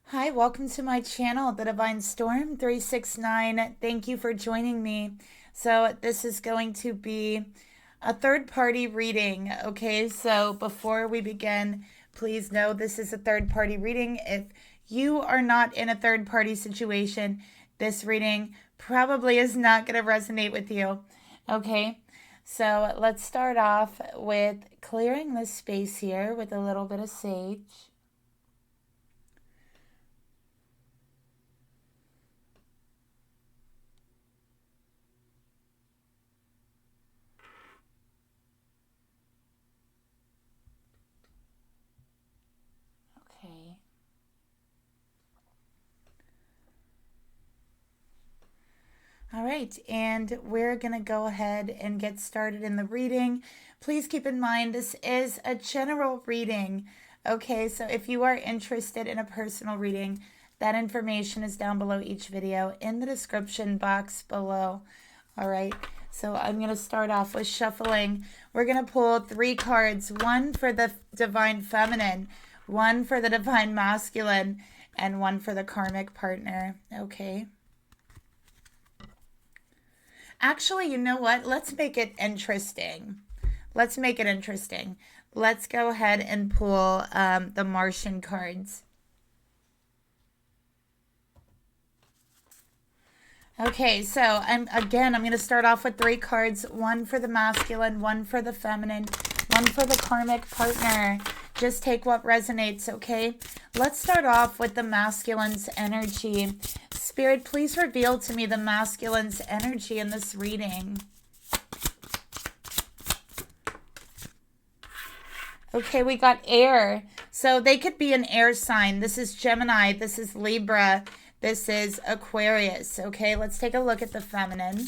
Hi, welcome to my channel, The Divine Storm 369. Thank you for joining me. So this is going to be a third-party reading, okay? So before we begin, please know this is a third-party reading. If you are not in a third-party situation, this reading probably is not going to resonate with you, okay? So let's start off with clearing this space here with a little bit of sage. Okay. All right, and we're going to go ahead and get started in the reading. Please keep in mind this is a general reading. Okay, so if you are interested in a personal reading, that information is down below each video in the description box below. All right, so I'm going to start off with shuffling. We're going to pull 3 cards, one for the Divine Feminine, one for the Divine Masculine, and one for the Karmic partner. Okay. Actually, you know what? Let's make it interesting. Let's make it interesting. Let's go ahead and pull the Martian cards. Okay, so I'm going to start off with 3 cards, one for the masculine, one for the feminine, one for the karmic partner. Just take what resonates, okay? Let's start off with the masculine's energy. Spirit, please reveal to me the masculine's energy in this reading. Okay, we got air. So they could be an air sign. This is Gemini. This is Libra. This is Aquarius. Okay, let's take a look at the feminine.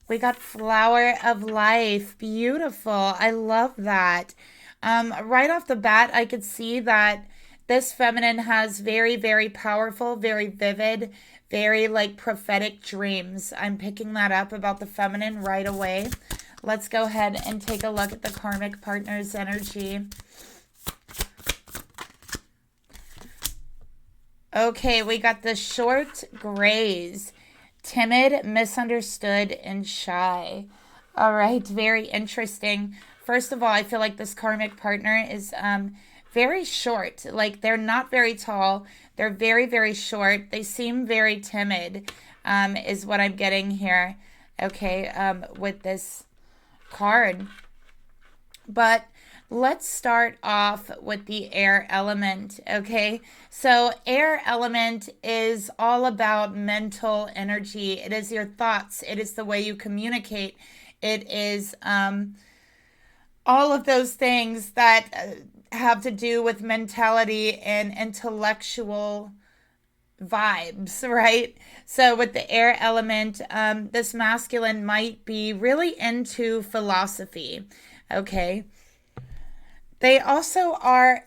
We got flower of life. Beautiful. I love that. Right off the bat, I could see that this feminine has very, very powerful, very vivid, very like prophetic dreams. I'm picking that up about the feminine right away. Let's go ahead and take a look at the karmic partner's energy. Okay, we got the short grays. Timid, misunderstood, and shy. All right, very interesting. First of all, I feel like this karmic partner is very short. Like they're not very tall. They're very, very short. They seem very timid, is what I'm getting here. Okay, with this card. But let's start off with the air element, okay? So air element is all about mental energy. It is your thoughts. It is the way you communicate. It is all of those things that have to do with mentality and intellectual vibes, right? So with the air element, this masculine might be really into philosophy, okay? They also are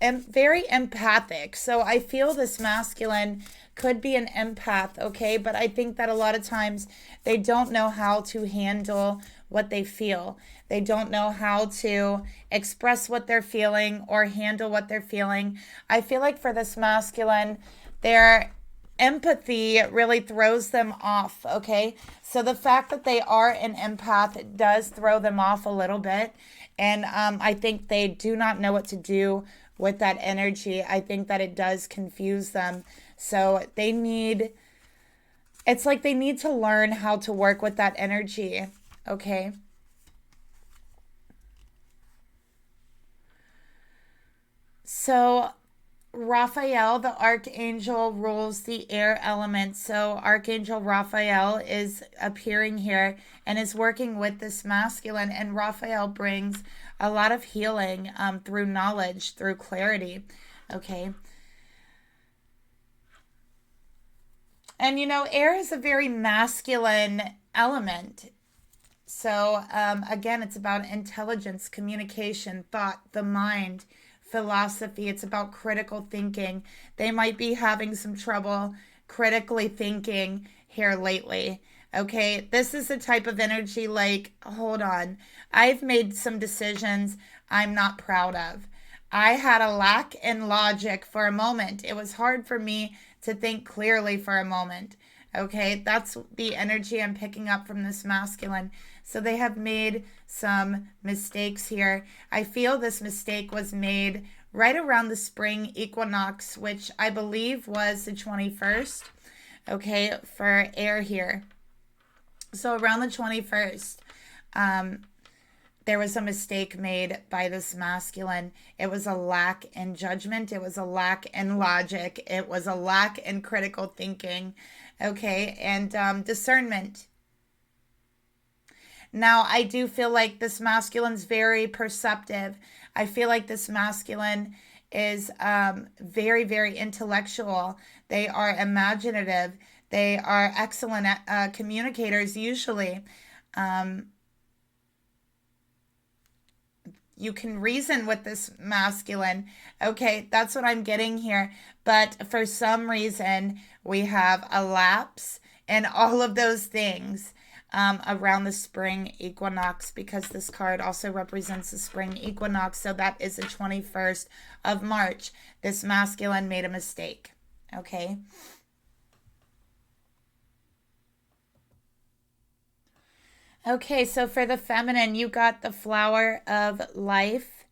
very empathic. So I feel this masculine could be an empath, okay? But I think that a lot of times they don't know how to handle what they feel. They don't know how to express what they're feeling or handle what they're feeling. I feel like for this masculine, their empathy really throws them off, okay? So the fact that they are an empath does throw them off a little bit. And I think they do not know what to do with that energy. I think that it does confuse them. So it's like they need to learn how to work with that energy, okay? So Raphael, the archangel, rules the air element. So Archangel Raphael is appearing here and is working with this masculine. And Raphael brings a lot of healing through knowledge, through clarity. Okay. And you know, air is a very masculine element. So, again, it's about intelligence, communication, thought, the mind, philosophy. It's about critical thinking. They might be having some trouble critically thinking here lately. Okay, this is the type of energy like, hold on, I've made some decisions I'm not proud of. I had a lack in logic for a moment. It was hard for me to think clearly for a moment. Okay, that's the energy I'm picking up from this masculine. So they have made some mistakes here. I feel this mistake was made right around the spring equinox, which I believe was the 21st. Okay, for air here. So around the 21st, there was a mistake made by this masculine. It was a lack in judgment. It was a lack in logic. It was a lack in critical thinking. Okay, and discernment. Now, I do feel like this masculine's very perceptive. I feel like this masculine is very, very intellectual. They are imaginative. They are excellent communicators, usually. You can reason with this masculine. Okay, that's what I'm getting here. But for some reason, we have a lapse in all of those things around the spring equinox, because this card also represents the spring equinox. So that is the 21st of March. This masculine made a mistake. Okay. Okay, so for the feminine, you got the flower of life.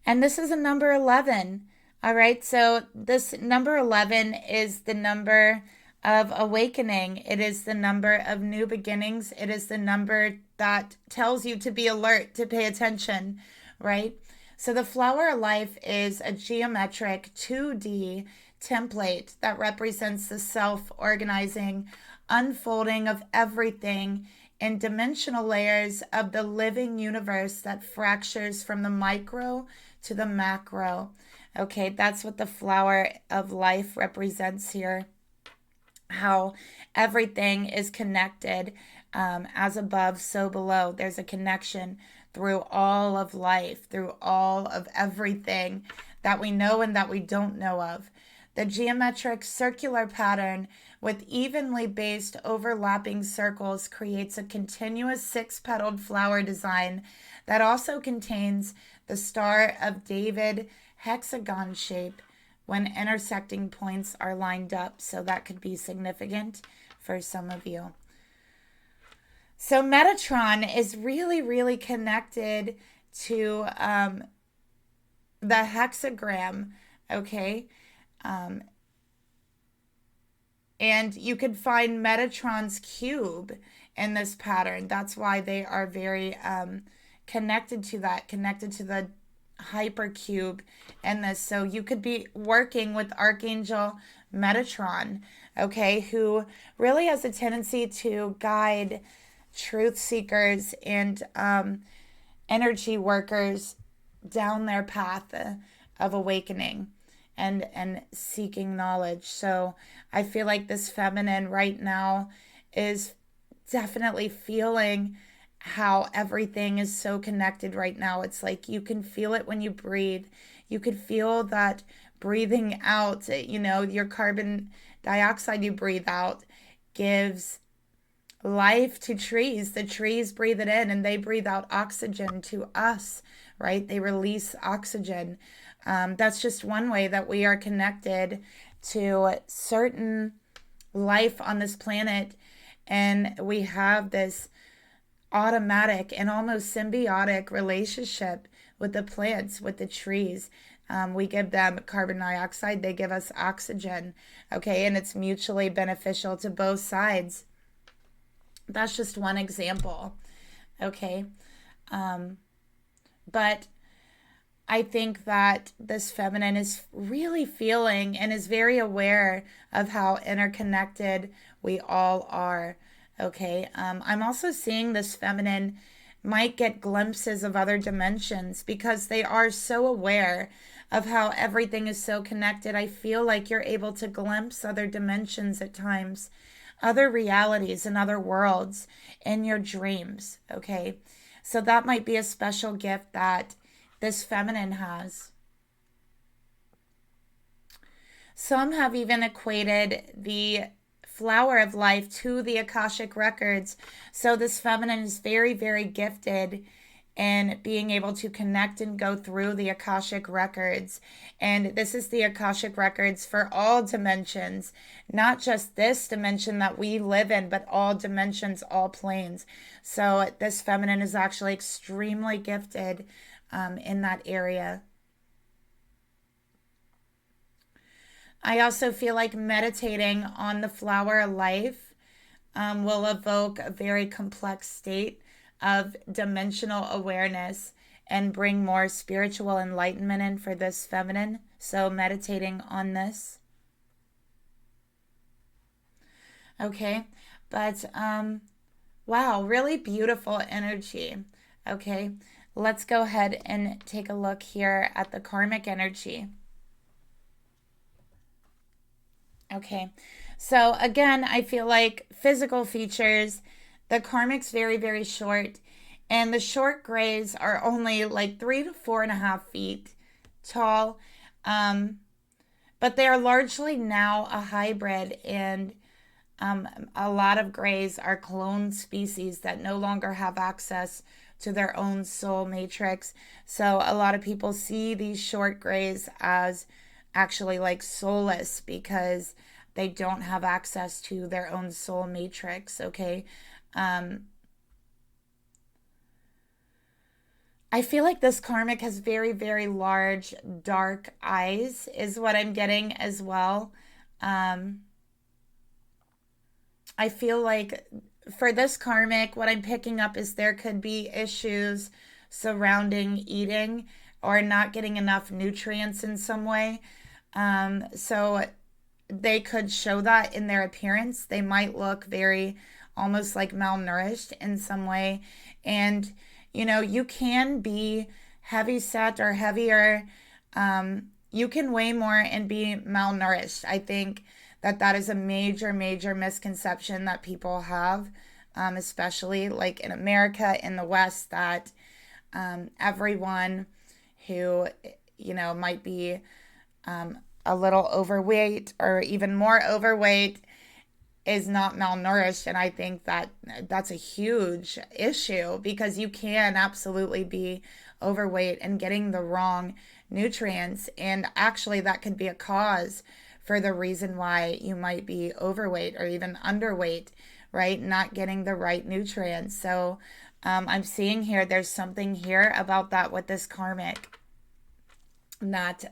And this is a number 11. All right, so this number 11 is the number of awakening. It is the number of new beginnings. It is the number that tells you to be alert, to pay attention, right? So the flower of life is a geometric 2D template that represents the self-organizing unfolding of everything in dimensional layers of the living universe that fractures from the micro to the macro. Okay, that's what the flower of life represents here. How everything is connected, as above, so below. There's a connection through all of life, through all of everything that we know and that we don't know of. The geometric circular pattern with evenly based overlapping circles creates a continuous six-petaled flower design that also contains the Star of David hexagon shape when intersecting points are lined up. So that could be significant for some of you. So Metatron is really, really connected to the hexagram, okay? And you could find Metatron's cube in this pattern. That's why they are very connected to that, connected to the hypercube in this. So you could be working with Archangel Metatron, okay, who really has a tendency to guide truth seekers and energy workers down their path of awakening and seeking knowledge. So I feel like this feminine right now is definitely feeling how everything is so connected right now. It's like you can feel it when you breathe. You could feel that breathing out, you know, your carbon dioxide you breathe out gives life to trees. The trees breathe it in and they breathe out oxygen to us, right? They release oxygen. That's just one way that we are connected to certain life on this planet. And we have this automatic and almost symbiotic relationship with the plants, with the trees. We give them carbon dioxide, they give us oxygen, okay? And it's mutually beneficial to both sides. That's just one example, okay? But I think that this feminine is really feeling and is very aware of how interconnected we all are, okay? I'm also seeing this feminine might get glimpses of other dimensions because they are so aware of how everything is so connected. I feel like you're able to glimpse other dimensions at times, other realities and other worlds in your dreams, okay? So that might be a special gift that this feminine has. Some have even equated the flower of life to the Akashic records. So this feminine is very, very gifted and being able to connect and go through the Akashic records. And this is the Akashic records for all dimensions, not just this dimension that we live in, but all dimensions, all planes. So this feminine is actually extremely gifted in that area. I also feel like meditating on the flower of life will evoke a very complex state of dimensional awareness and bring more spiritual enlightenment in for this feminine. So, meditating on this. Okay. But, wow, really beautiful energy. Okay. Let's go ahead and take a look here at the karmic energy. Okay. So again, I feel like physical features, the karmic's very, very short. And the short grays are only like 3 to 4.5 feet tall. Um, but they are largely now a hybrid, and a lot of grays are cloned species that no longer have access to their own soul matrix. So a lot of people see these short grays as actually like soulless because they don't have access to their own soul matrix. Okay. I feel like this karmic has very, very large, dark eyes, is what I'm getting as well. Um, I feel like for this karmic, what I'm picking up is there could be issues surrounding eating or not getting enough nutrients in some way. So they could show that in their appearance. They might look very almost like malnourished in some way. And, you can be heavy set or heavier. You can weigh more and be malnourished. I think that that is a major, major misconception that people have, especially like in America, in the West, that everyone who, might be a little overweight or even more overweight is not malnourished. And I think that that's a huge issue because you can absolutely be overweight and getting the wrong nutrients. And actually, that could be a cause for the reason why you might be overweight or even underweight, right? Not getting the right nutrients. So I'm seeing here there's something here about that with this karmic that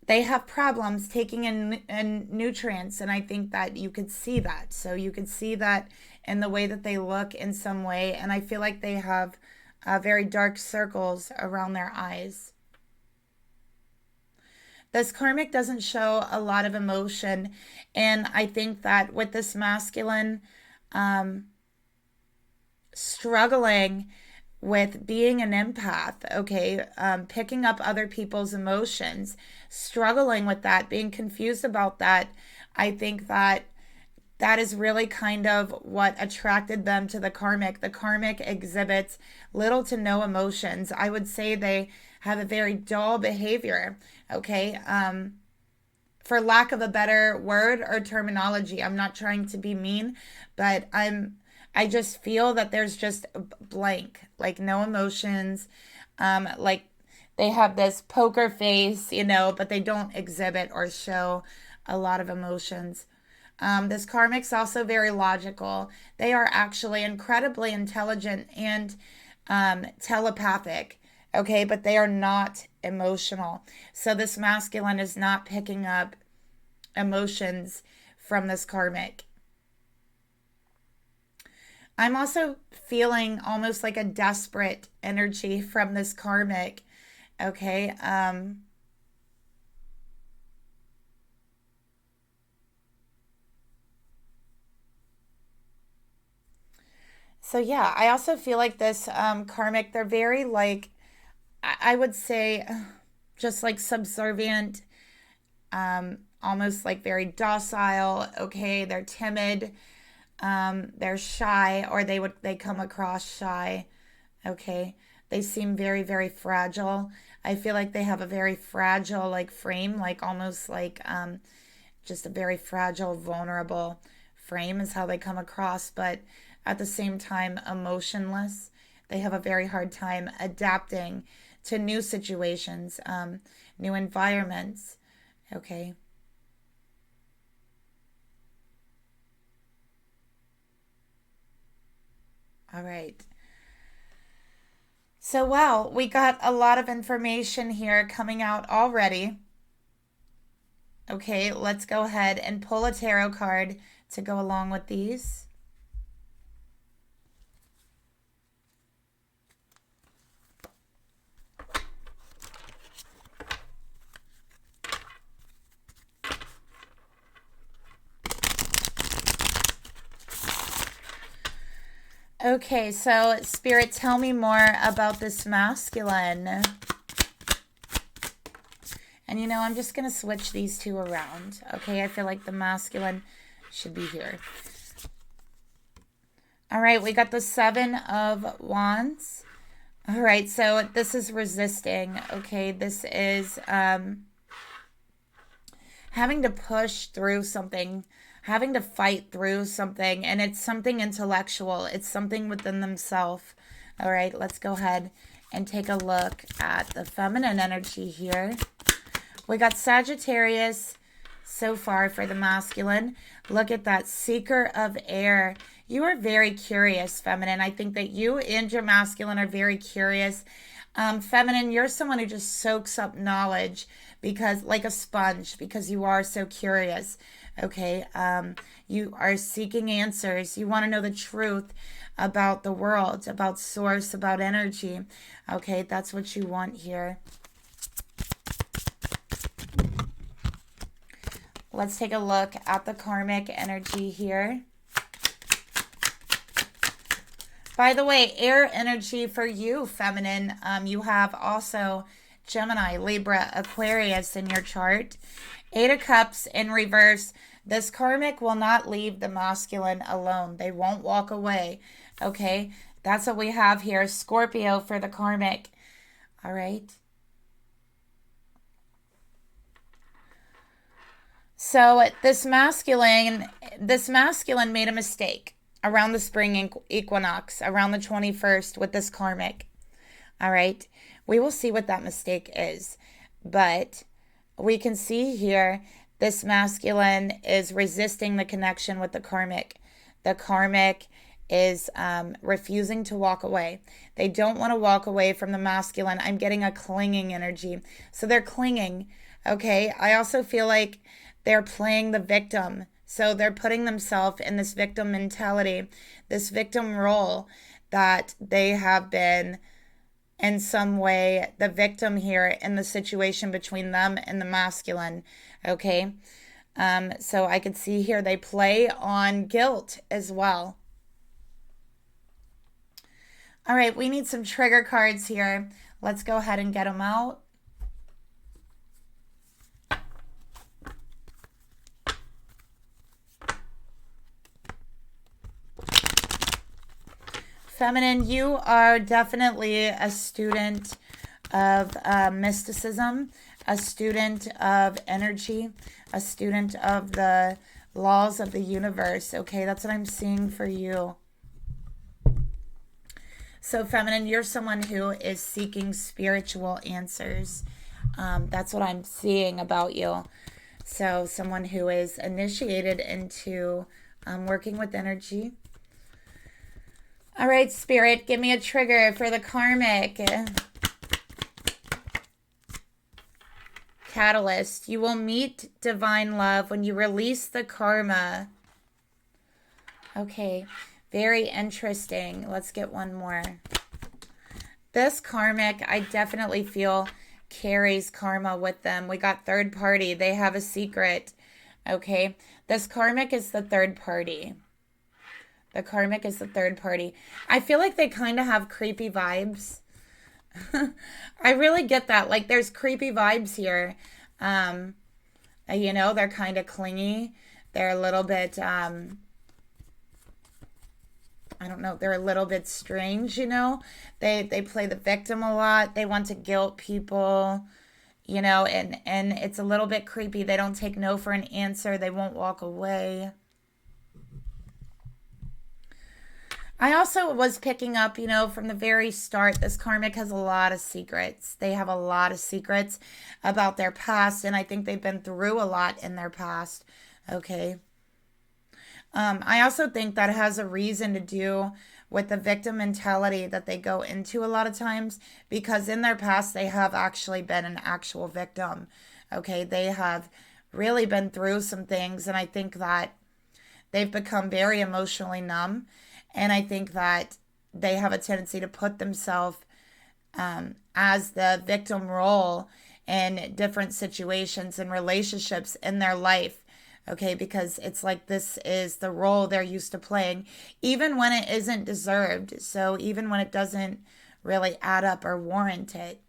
they have problems taking in nutrients, and I think that you could see that. So you could see that in the way that they look in some way, and I feel like they have very dark circles around their eyes. This karmic doesn't show a lot of emotion, and I think that with this masculine struggling with being an empath, okay, picking up other people's emotions, struggling with that, being confused about that, I think that that is really kind of what attracted them to the karmic. The karmic exhibits little to no emotions. I would say they have a very dull behavior, okay? For lack of a better word or terminology, I'm not trying to be mean, but I just feel that there's just blank, like no emotions. Like they have this poker face, but they don't exhibit or show a lot of emotions. This karmic's also very logical. They are actually incredibly intelligent and telepathic, okay, but they are not emotional. So this masculine is not picking up emotions from this karmic. I'm also feeling almost like a desperate energy from this karmic. Okay. So yeah, I also feel like this karmic, they're very like, I would say, just like subservient, almost like very docile. Okay. They're timid. They're shy, or they come across shy. Okay. They seem very, very fragile. I feel like they have a very fragile like frame, like almost like just a very fragile, vulnerable frame is how they come across, but at the same time emotionless. They have a very hard time adapting to new situations, new environments. Okay. All right. So, wow, we got a lot of information here coming out already. Okay, let's go ahead and pull a tarot card to go along with these. Okay, so Spirit, tell me more about this masculine. And you know, I'm just going to switch these two around. Okay, I feel like the masculine should be here. All right, we got the 7 of Wands. All right, so this is resisting. Okay, this is having to push through something, having to fight through something, and it's something intellectual. It's something within themselves. All right, let's go ahead and take a look at the feminine energy here. We got Sagittarius so far for the masculine. Look at that, seeker of air. You are very curious, feminine. I think that you and your masculine are very curious. Feminine, you're someone who just soaks up knowledge because, like a sponge, because you are so curious. Okay, you are seeking answers. You want to know the truth about the world, about source, about energy. Okay, that's what you want here. Let's take a look at the karmic energy here. By the way, air energy for you, feminine. You have also Gemini, Libra, Aquarius in your chart. 8 of Cups in reverse. This karmic will not leave the masculine alone. They won't walk away. Okay, that's what we have here. Scorpio for the karmic. All right. So this masculine made a mistake around the spring equinox, around the 21st with this karmic. All right. We will see what that mistake is. But we can see here this masculine is resisting the connection with the karmic. The karmic is refusing to walk away. They don't want to walk away from the masculine. I'm getting a clinging energy. So they're clinging. Okay. I also feel like they're playing the victim. So they're putting themselves in this victim mentality, this victim role that they have been in some way the victim here in the situation between them and the masculine. Okay. So I could see here they play on guilt as well. All right, we need some trigger cards here. Let's go ahead and get them out. Feminine, you are definitely a student of mysticism, a student of energy, a student of the laws of the universe. Okay, that's what I'm seeing for you. So, feminine, you're someone who is seeking spiritual answers. That's what I'm seeing about you. So, someone who is initiated into working with energy. All right, Spirit, give me a trigger for the karmic. Catalyst. You will meet divine love when you release the karma. Okay, very interesting. Let's get one more. This karmic, I definitely feel carries karma with them. We got third party. They have a secret. Okay, this karmic is the third party. The karmic is the third party. I feel like they kind of have creepy vibes. I really get that. Like, there's creepy vibes here. You know, they're kind of clingy. They're a little bit, I don't know, they're a little bit strange, you know. They play the victim a lot. They want to guilt people, you know, and it's a little bit creepy. They don't take no for an answer. They won't walk away. I also was picking up, from the very start, this karmic has a lot of secrets. They have a lot of secrets about their past, and I think they've been through a lot in their past. Okay. I also think that has a reason to do with the victim mentality that they go into a lot of times, because in their past, they have actually been an actual victim. Okay. They have really been through some things, and I think that they've become very emotionally numb. And I think that they have a tendency to put themselves as the victim role in different situations and relationships in their life. Okay, because it's like this is the role they're used to playing, even when it isn't deserved. So even when it doesn't really add up or warrant it.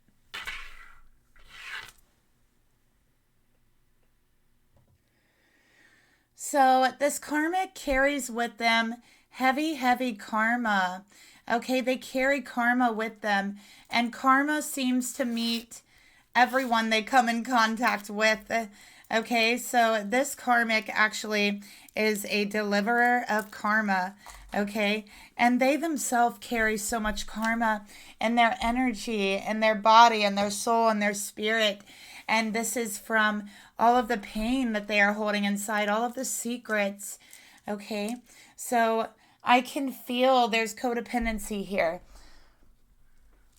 So this karmic carries with them heavy, heavy karma. Okay, they carry karma with them, and karma seems to meet everyone they come in contact with. Okay, so this karmic actually is a deliverer of karma. Okay, and they themselves carry so much karma in their energy, in their body, and their soul, and their spirit. And this is from all of the pain that they are holding inside, all of the secrets. Okay, so I can feel there's codependency here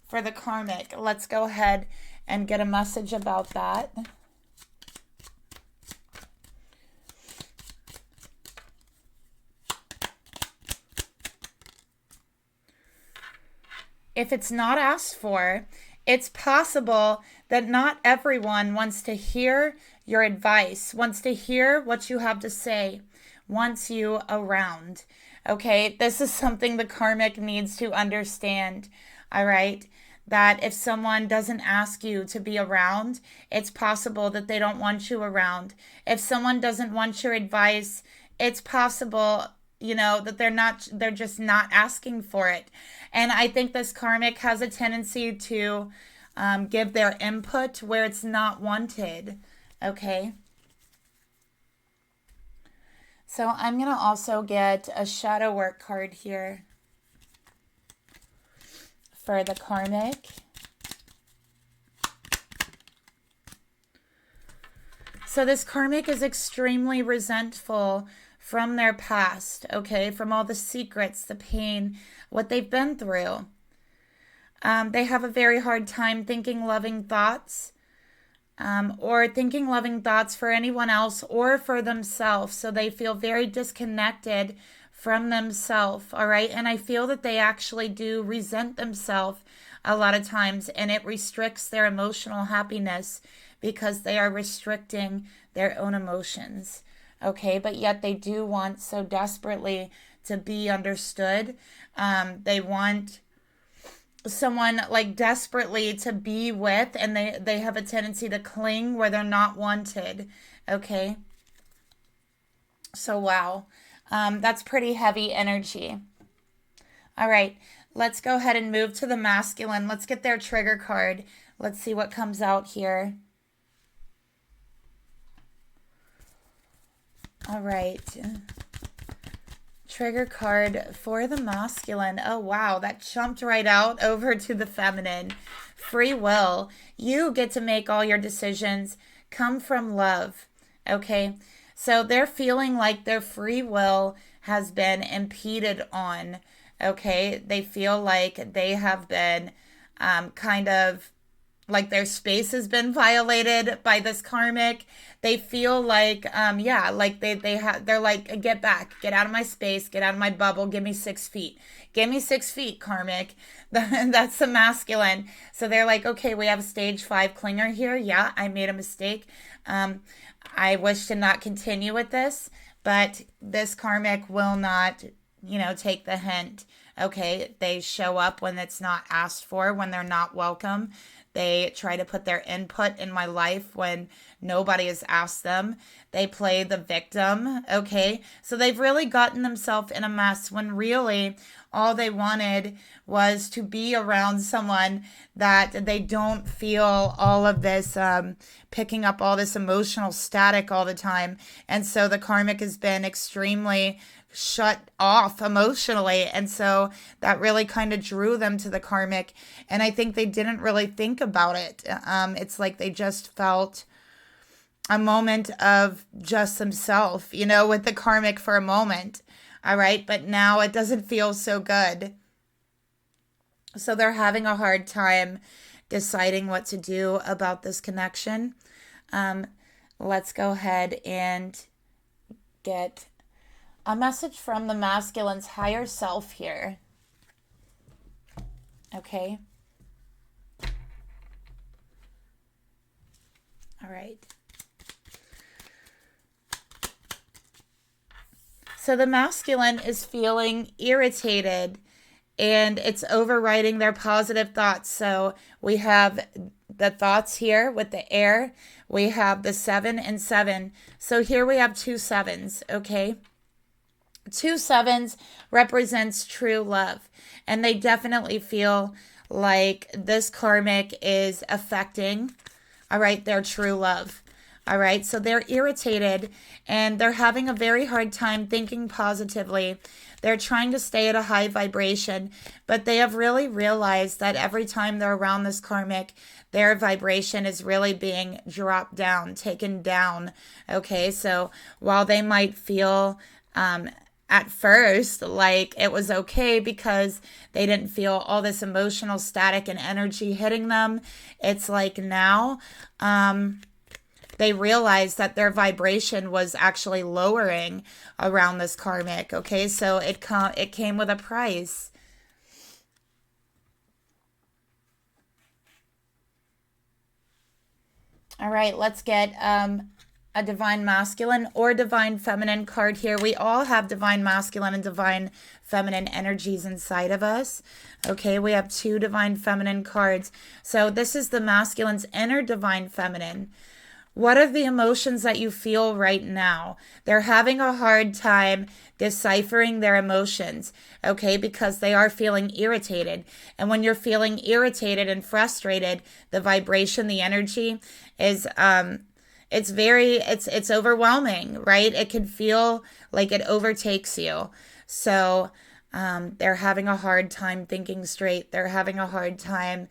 for the karmic. Let's go ahead and get a message about that. If it's not asked for, it's possible that not everyone wants to hear your advice, wants to hear what you have to say, wants you around. Okay, this is something the karmic needs to understand. All right, that if someone doesn't ask you to be around, it's possible that they don't want you around. If someone doesn't want your advice, it's possible that they're just not asking for it. And I think this karmic has a tendency to give their input where it's not wanted. Okay. So I'm going to also get a shadow work card here for the karmic. So this karmic is extremely resentful from their past, okay, from all the secrets, the pain, what they've been through. They have a very hard time thinking loving thoughts, or thinking loving thoughts for anyone else or for themselves. So they feel very disconnected from themselves, all right? And I feel that they actually do resent themselves a lot of times, and it restricts their emotional happiness because they are restricting their own emotions. Okay, but yet they do want so desperately to be understood. They want someone like desperately to be with, and they have a tendency to cling where they're not wanted. Okay, so wow, that's pretty heavy energy. All right, let's go ahead and move to the masculine. Let's get their trigger card. Let's see what comes out here. All right. Trigger card for the masculine. Oh, wow. That jumped right out over to the feminine. Free will. You get to make all your decisions. Come from love. Okay. So they're feeling like their free will has been impeded on. Okay. They feel like they have been kind of like their space has been violated by this karmic. They feel like, like they're like, get back, get out of my space, get out of my bubble, give me 6 feet. Give me 6 feet, karmic. That's the masculine. So they're like, okay, we have a stage 5 clinger here. Yeah, I made a mistake. I wish to not continue with this, but this karmic will not, take the hint. Okay, they show up when it's not asked for, when they're not welcome. They try to put their input in my life when nobody has asked them. They play the victim, okay? So they've really gotten themselves in a mess when really all they wanted was to be around someone that they don't feel all of this, picking up all this emotional static all the time. And so the karmic has been extremely shut off emotionally. And so that really kind of drew them to the karmic. And I think they didn't really think about it. It's like they just felt a moment of just themselves, you know, with the karmic for a moment. All right. But now it doesn't feel so good. So they're having a hard time deciding what to do about this connection. Let's go ahead and get a message from the masculine's higher self here. Okay. All right. So the masculine is feeling irritated and it's overriding their positive thoughts. So we have the thoughts here with the air. We have the 7 and 7. So here we have 2 sevens, okay? 2 sevens represents true love. And they definitely feel like this karmic is affecting, all right, their true love. All right, so they're irritated and they're having a very hard time thinking positively. They're trying to stay at a high vibration, but they have really realized that every time they're around this karmic, their vibration is really being dropped down, taken down. Okay, so while they might feel at first like it was okay because they didn't feel all this emotional static and energy hitting them, it's like now they realized that their vibration was actually lowering around this karmic. Okay, so it came with a price. All right, let's get a divine masculine or divine feminine card here. We all have divine masculine and divine feminine energies inside of us. Okay, we have 2 divine feminine cards. So this is the masculine's inner divine feminine. What are the emotions that you feel right now? They're having a hard time deciphering their emotions, okay, because they are feeling irritated. And when you're feeling irritated and frustrated, the vibration, the energy is it's overwhelming, right? It can feel like it overtakes you. So they're having a hard time thinking straight. They're having a hard time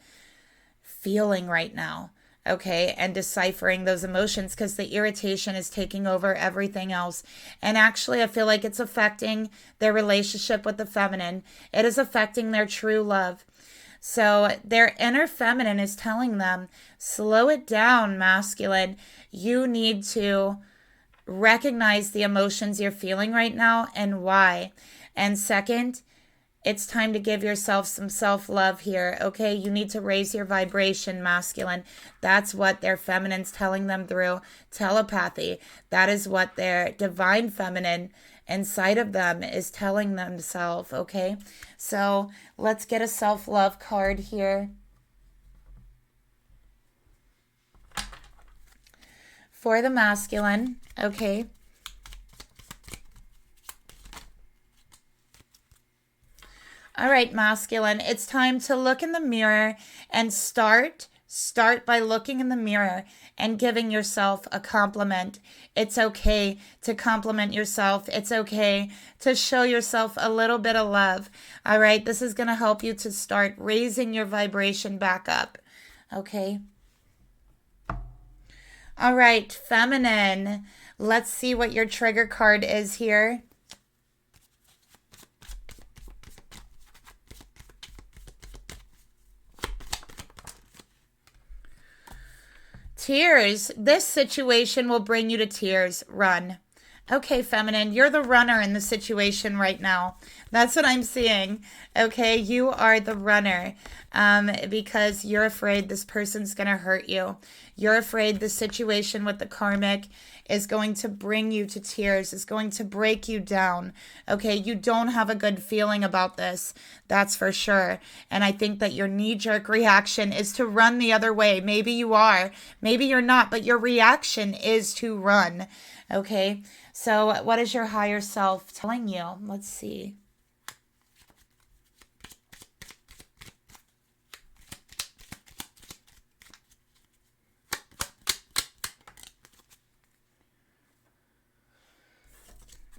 feeling right now. Okay, and deciphering those emotions because the irritation is taking over everything else. And actually, I feel like it's affecting their relationship with the feminine. It is affecting their true love. So their inner feminine is telling them, slow it down, masculine. You need to recognize the emotions you're feeling right now and why. And second, it's time to give yourself some self-love here, okay? You need to raise your vibration, masculine. That's what their feminine's telling them through telepathy. That is what their divine feminine inside of them is telling themselves, okay? So let's get a self-love card here. For the masculine, okay? All right, masculine, it's time to look in the mirror and start by looking in the mirror and giving yourself a compliment. It's okay to compliment yourself. It's okay to show yourself a little bit of love. All right, this is going to help you to start raising your vibration back up. Okay. All right, feminine. Let's see what your trigger card is here. Tears. This situation will bring you to tears. Run. Okay, feminine, you're the runner in the situation right now. That's what I'm seeing. Okay, you are the runner because you're afraid this person's going to hurt you. You're afraid the situation with the karmic is going to bring you to tears, is going to break you down. Okay, you don't have a good feeling about this. That's for sure. And I think that your knee-jerk reaction is to run the other way. Maybe you are, maybe you're not, but your reaction is to run. Okay, so what is your higher self telling you? Let's see.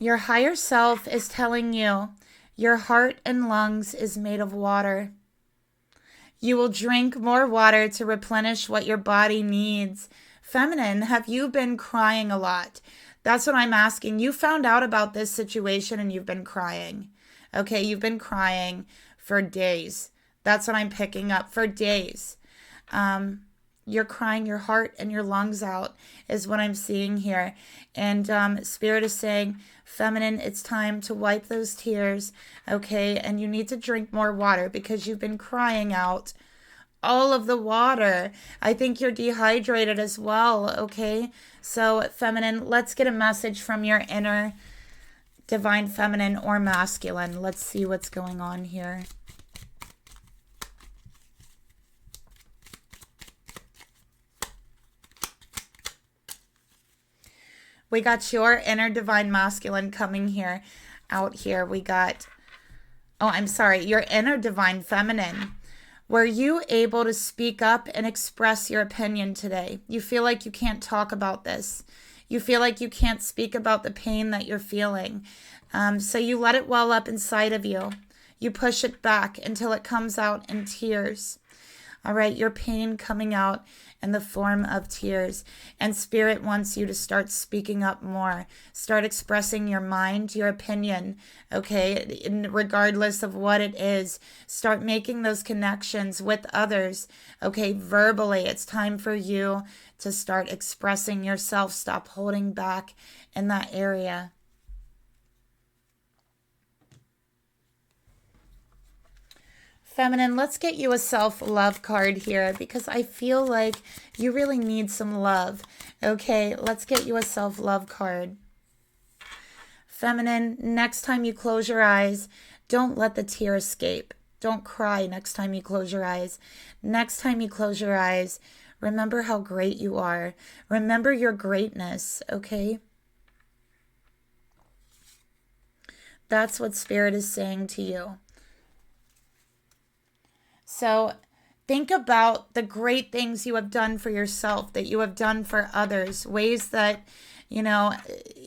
Your higher self is telling you your heart and lungs is made of water. You will drink more water to replenish what your body needs. Feminine, have you been crying a lot? That's what I'm asking. You found out about this situation and you've been crying. Okay, you've been crying for days. That's what I'm picking up, for days. You're crying your heart and your lungs out is what I'm seeing here. And Spirit is saying, feminine, it's time to wipe those tears, okay? And you need to drink more water because you've been crying out all of the water. I think you're dehydrated as well, okay? So feminine, let's get a message from your inner divine feminine or masculine. Let's see what's going on here. We got your inner divine masculine coming here, out here. We got, oh, I'm sorry, your inner divine feminine. Were you able to speak up and express your opinion today? You feel like you can't talk about this. You feel like you can't speak about the pain that you're feeling. So you let it well up inside of you. You push it back until it comes out in tears. All right, your pain coming out in the form of tears. And Spirit wants you to start speaking up more. Start expressing your mind, your opinion, okay? Regardless of what it is. Start making those connections with others, okay? Verbally, it's time for you to start expressing yourself. Stop holding back in that area. Feminine, let's get you a self-love card here because I feel like you really need some love. Okay, let's get you a self-love card. Feminine, next time you close your eyes, don't let the tear escape. Don't cry next time you close your eyes. Next time you close your eyes, remember how great you are. Remember your greatness, okay? That's what Spirit is saying to you. So think about the great things you have done for yourself, that you have done for others, ways that, you know,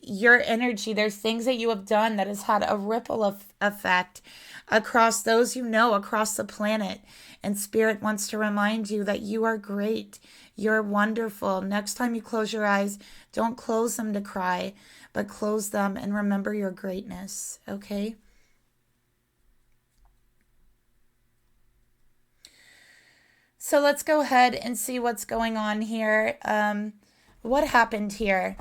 your energy, there's things that you have done that has had a ripple effect across those you know, across the planet. And Spirit wants to remind you that you are great. You're wonderful. Next time you close your eyes, don't close them to cry, but close them and remember your greatness, okay? So let's go ahead and see what's going on here. What happened here?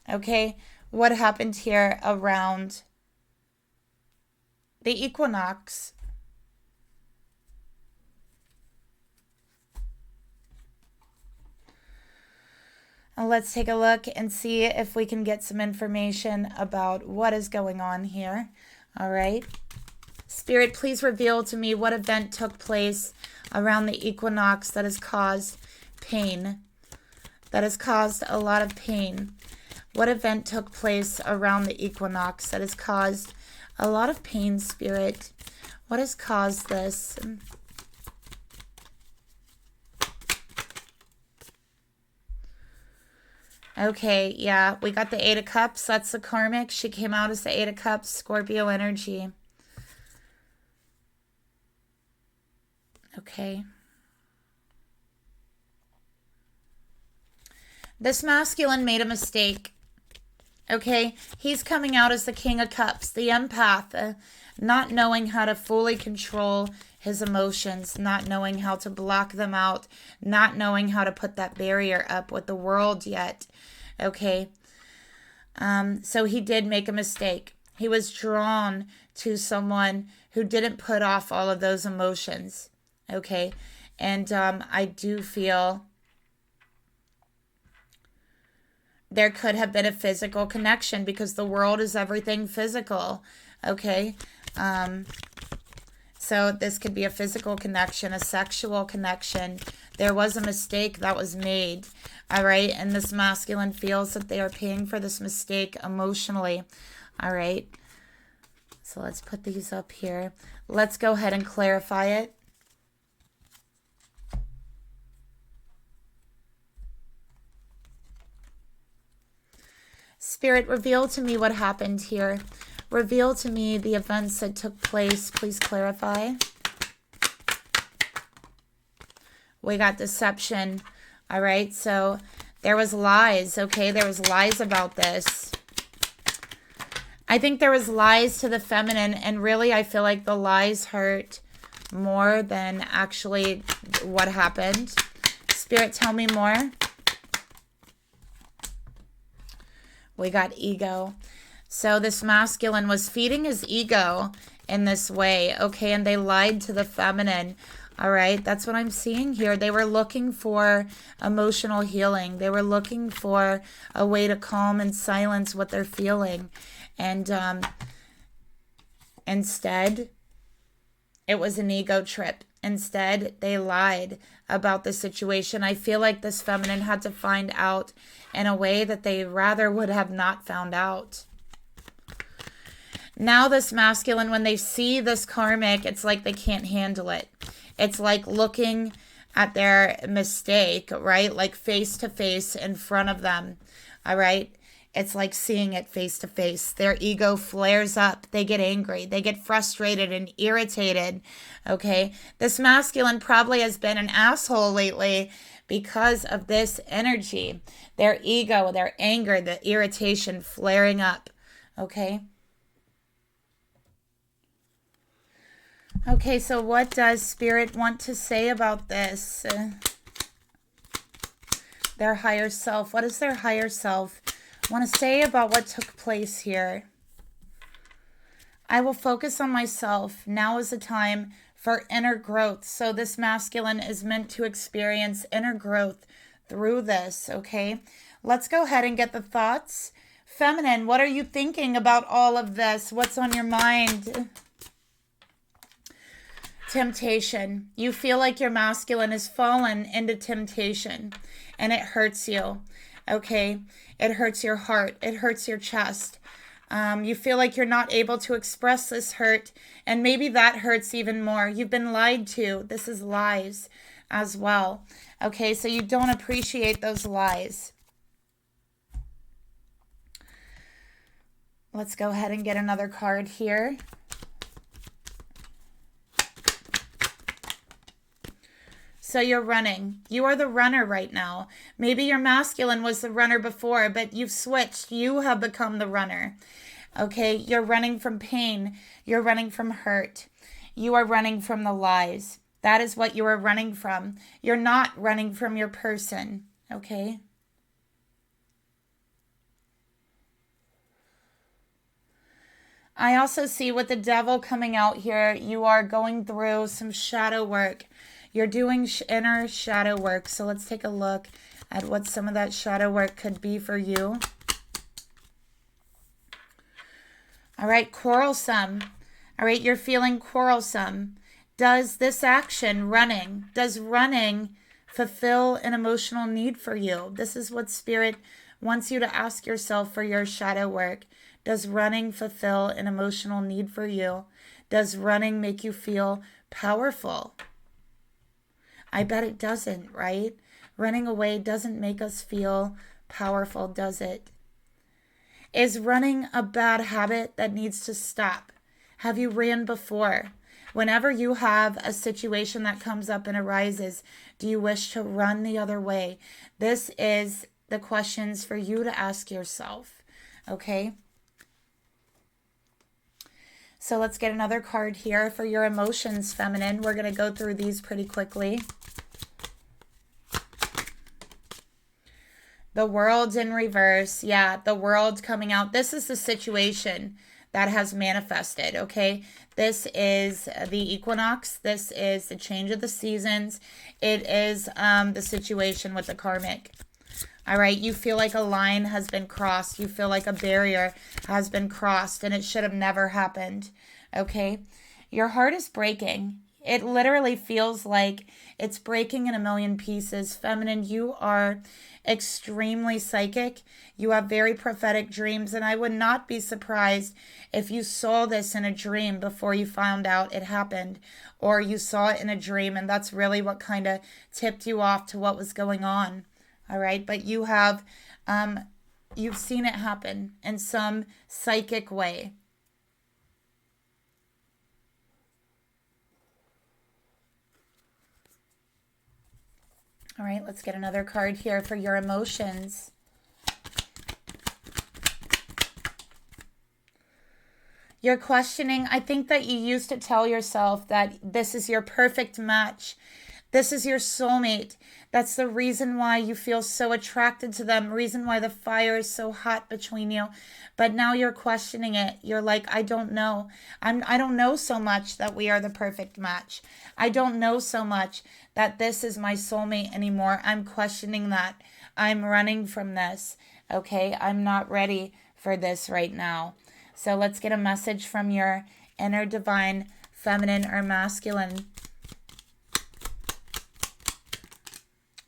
Okay, what happened here around the equinox? And let's take a look and see if we can get some information about what is going on here. All right. Spirit, please reveal to me what event took place around the equinox that has caused pain, that has caused a lot of pain. What event took place around the equinox that has caused a lot of pain, Spirit? What has caused this? Okay, yeah, we got the Eight of Cups. That's the Karmic. She came out as the Eight of Cups, Scorpio energy. Okay. This masculine made a mistake. Okay. He's coming out as the King of Cups, the empath, not knowing how to fully control his emotions, not knowing how to block them out, not knowing how to put that barrier up with the world yet. Okay. So he did make a mistake. He was drawn to someone who didn't put off all of those emotions. Okay, and I do feel there could have been a physical connection because the world is everything physical. Okay, so this could be a physical connection, a sexual connection. There was a mistake that was made. All right, and this masculine feels that they are paying for this mistake emotionally. All right, so let's put these up here. Let's go ahead and clarify it. Spirit, reveal to me what happened here. Reveal to me the events that took place. Please clarify. We got deception. All right, so there was lies, okay? There was lies about this. I think there was lies to the feminine, and really I feel like the lies hurt more than actually what happened. Spirit, tell me more. We got ego. So this masculine was feeding his ego in this way, okay? And they lied to the feminine. All right, that's what I'm seeing here. They were looking for emotional healing. They were looking for a way to calm and silence what they're feeling. And instead, it was an ego trip. Instead, they lied about the situation. I feel like this feminine had to find out in a way that they rather would have not found out. Now this masculine, when they see this karmic, it's like they can't handle it. It's like looking at their mistake, right? Like face to face in front of them, all right? It's like seeing it face to face. Their ego flares up. They get angry. They get frustrated and irritated, okay? This masculine probably has been an asshole lately because of this energy. Their ego, their anger, the irritation flaring up, okay? Okay, so what does Spirit want to say about this? Their higher self. What does their higher self want to say about what took place here? I will focus on myself. Now is the time for inner growth. So this masculine is meant to experience inner growth through this, okay? Let's go ahead and get the thoughts. Feminine, what are you thinking about all of this? What's on your mind? Temptation. You feel like your masculine has fallen into temptation and it hurts you, okay? It hurts your heart. It hurts your chest. You feel like you're not able to express this hurt, and maybe that hurts even more. You've been lied to. This is lies as well, okay? So you don't appreciate those lies. Let's go ahead and get another card here. So you're running. You are the runner right now. Maybe your masculine was the runner before, but you've switched. You have become the runner. Okay, you're running from pain. You're running from hurt. You are running from the lies. That is what you are running from. You're not running from your person. Okay? I also see with the devil coming out here, you are going through some shadow work. You're doing inner shadow work. So let's take a look at what some of that shadow work could be for you. All right, quarrelsome. All right, you're feeling quarrelsome. Does this action, does running fulfill an emotional need for you? This is what Spirit wants you to ask yourself for your shadow work. Does running fulfill an emotional need for you? Does running make you feel powerful? I bet it doesn't, right? Running away doesn't make us feel powerful, does it? Is running a bad habit that needs to stop? Have you ran before? Whenever you have a situation that comes up and arises, do you wish to run the other way? This is the questions for you to ask yourself, okay? So let's get another card here for your emotions, feminine. We're going to go through these pretty quickly. The world in reverse. Yeah, the world coming out. This is the situation that has manifested, okay? This is the equinox. This is the change of the seasons. It is the situation with the karmic. All right, you feel like a line has been crossed. You feel like a barrier has been crossed and it should have never happened, okay? Your heart is breaking. It literally feels like it's breaking in a million pieces. Feminine, you are extremely psychic. You have very prophetic dreams, and I would not be surprised if you saw this in a dream before you found out it happened, or you saw it in a dream, and that's really what kind of tipped you off to what was going on. All right, but you have you've seen it happen in some psychic way. All right, let's get another card here for your emotions. You're questioning. I think that you used to tell yourself that this is your perfect match. This is your soulmate. That's the reason why you feel so attracted to them, reason why the fire is so hot between you. But now you're questioning it. You're like, I don't know. I don't know so much that we are the perfect match. I don't know so much that this is my soulmate anymore. I'm questioning that. I'm running from this. Okay, I'm not ready for this right now. So let's get a message from your inner divine feminine or masculine.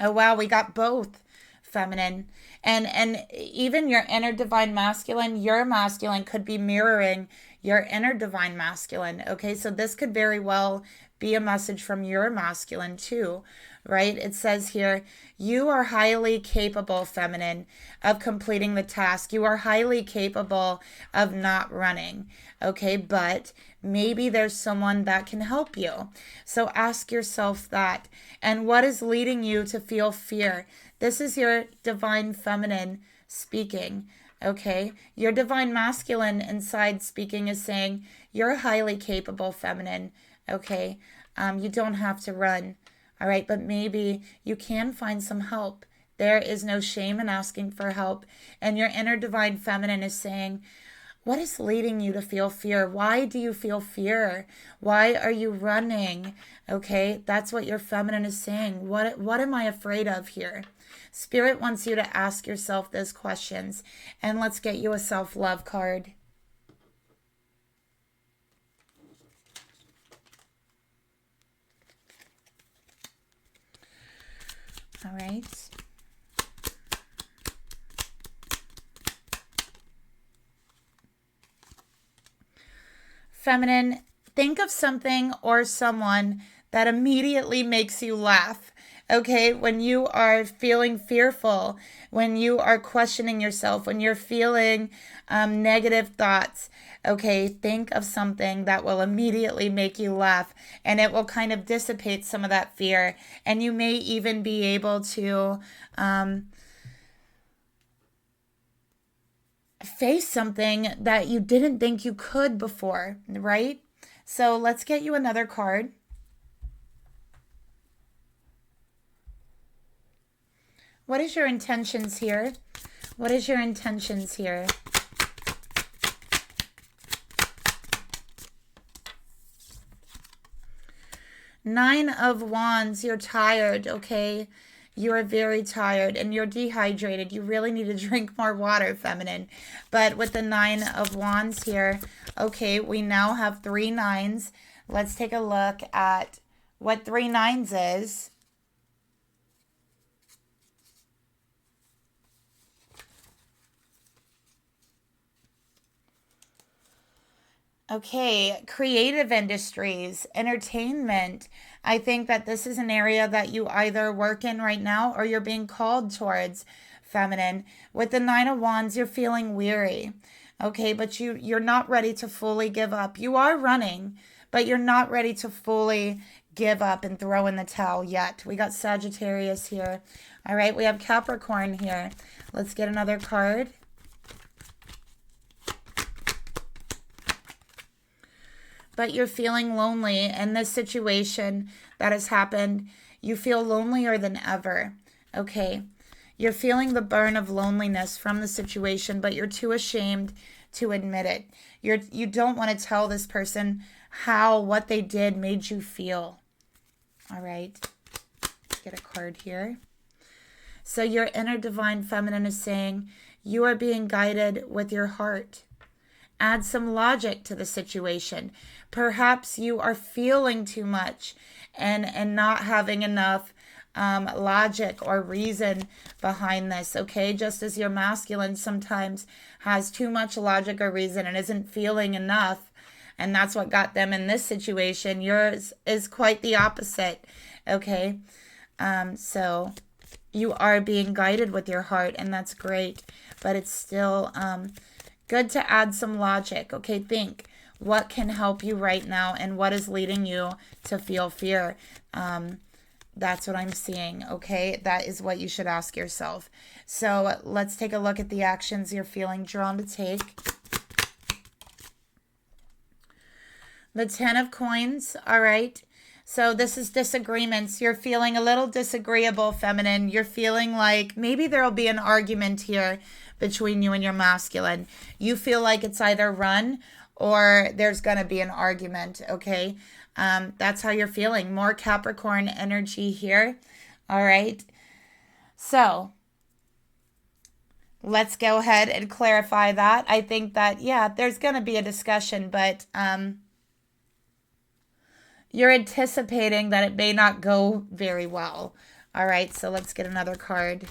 Oh, wow, we got both feminine. And even your inner divine masculine, your masculine could be mirroring your inner divine masculine. Okay, so this could very well be a message from your masculine too, right? It says here, you are highly capable, feminine, of completing the task. You are highly capable of not running, okay? But maybe there's someone that can help you. So ask yourself that. And what is leading you to feel fear? This is your divine feminine speaking, okay? Your divine masculine inside speaking is saying, you're highly capable, feminine, okay? You don't have to run, all right? But maybe you can find some help. There is no shame in asking for help. And your inner divine feminine is saying, what is leading you to feel fear? Why do you feel fear? Why are you running? Okay, that's what your feminine is saying. What am I afraid of here? Spirit wants you to ask yourself those questions. And let's get you a self-love card. All right. Feminine, think of something or someone that immediately makes you laugh. Okay, when you are feeling fearful, when you are questioning yourself, when you're feeling negative thoughts, okay, think of something that will immediately make you laugh, and it will kind of dissipate some of that fear. And you may even be able to face something that you didn't think you could before, right? So let's get you another card. What is your intentions here? What is your intentions here? Nine of Wands, you're tired, okay? You are very tired and you're dehydrated. You really need to drink more water, feminine. But with the Nine of Wands here, okay, we now have 3 nines. Let's take a look at what 3 nines is. Okay, creative industries, entertainment. I think that this is an area that you either work in right now or you're being called towards, feminine. With the 9 of Wands, you're feeling weary. Okay, but you're not ready to fully give up. You are running, but you're not ready to fully give up and throw in the towel yet. We got Sagittarius here. All right, we have Capricorn here. Let's get another card. But you're feeling lonely in this situation that has happened. You feel lonelier than ever. Okay. You're feeling the burn of loneliness from the situation, but you're too ashamed to admit it. You don't want to tell this person how what they did made you feel. All right. Let's get a card here. So your inner divine feminine is saying you are being guided with your heart. Add some logic to the situation. Perhaps you are feeling too much and not having enough logic or reason behind this, okay? Just as your masculine sometimes has too much logic or reason and isn't feeling enough, and that's what got them in this situation, yours is quite the opposite, okay? So you are being guided with your heart, and that's great. But it's still good to add some logic. Okay, think. What can help you right now, and what is leading you to feel fear? That's what I'm seeing, okay? That is what you should ask yourself. So let's take a look at the actions you're feeling drawn to take. The 10 of Coins, all right? So this is disagreements. You're feeling a little disagreeable, feminine. You're feeling like maybe there'll be an argument here between you and your masculine. You feel like it's either run or there's going to be an argument, okay? That's how you're feeling. More Capricorn energy here, all right? So let's go ahead and clarify that. I think that, yeah, there's going to be a discussion, but you're anticipating that it may not go very well. All right, so let's get another card.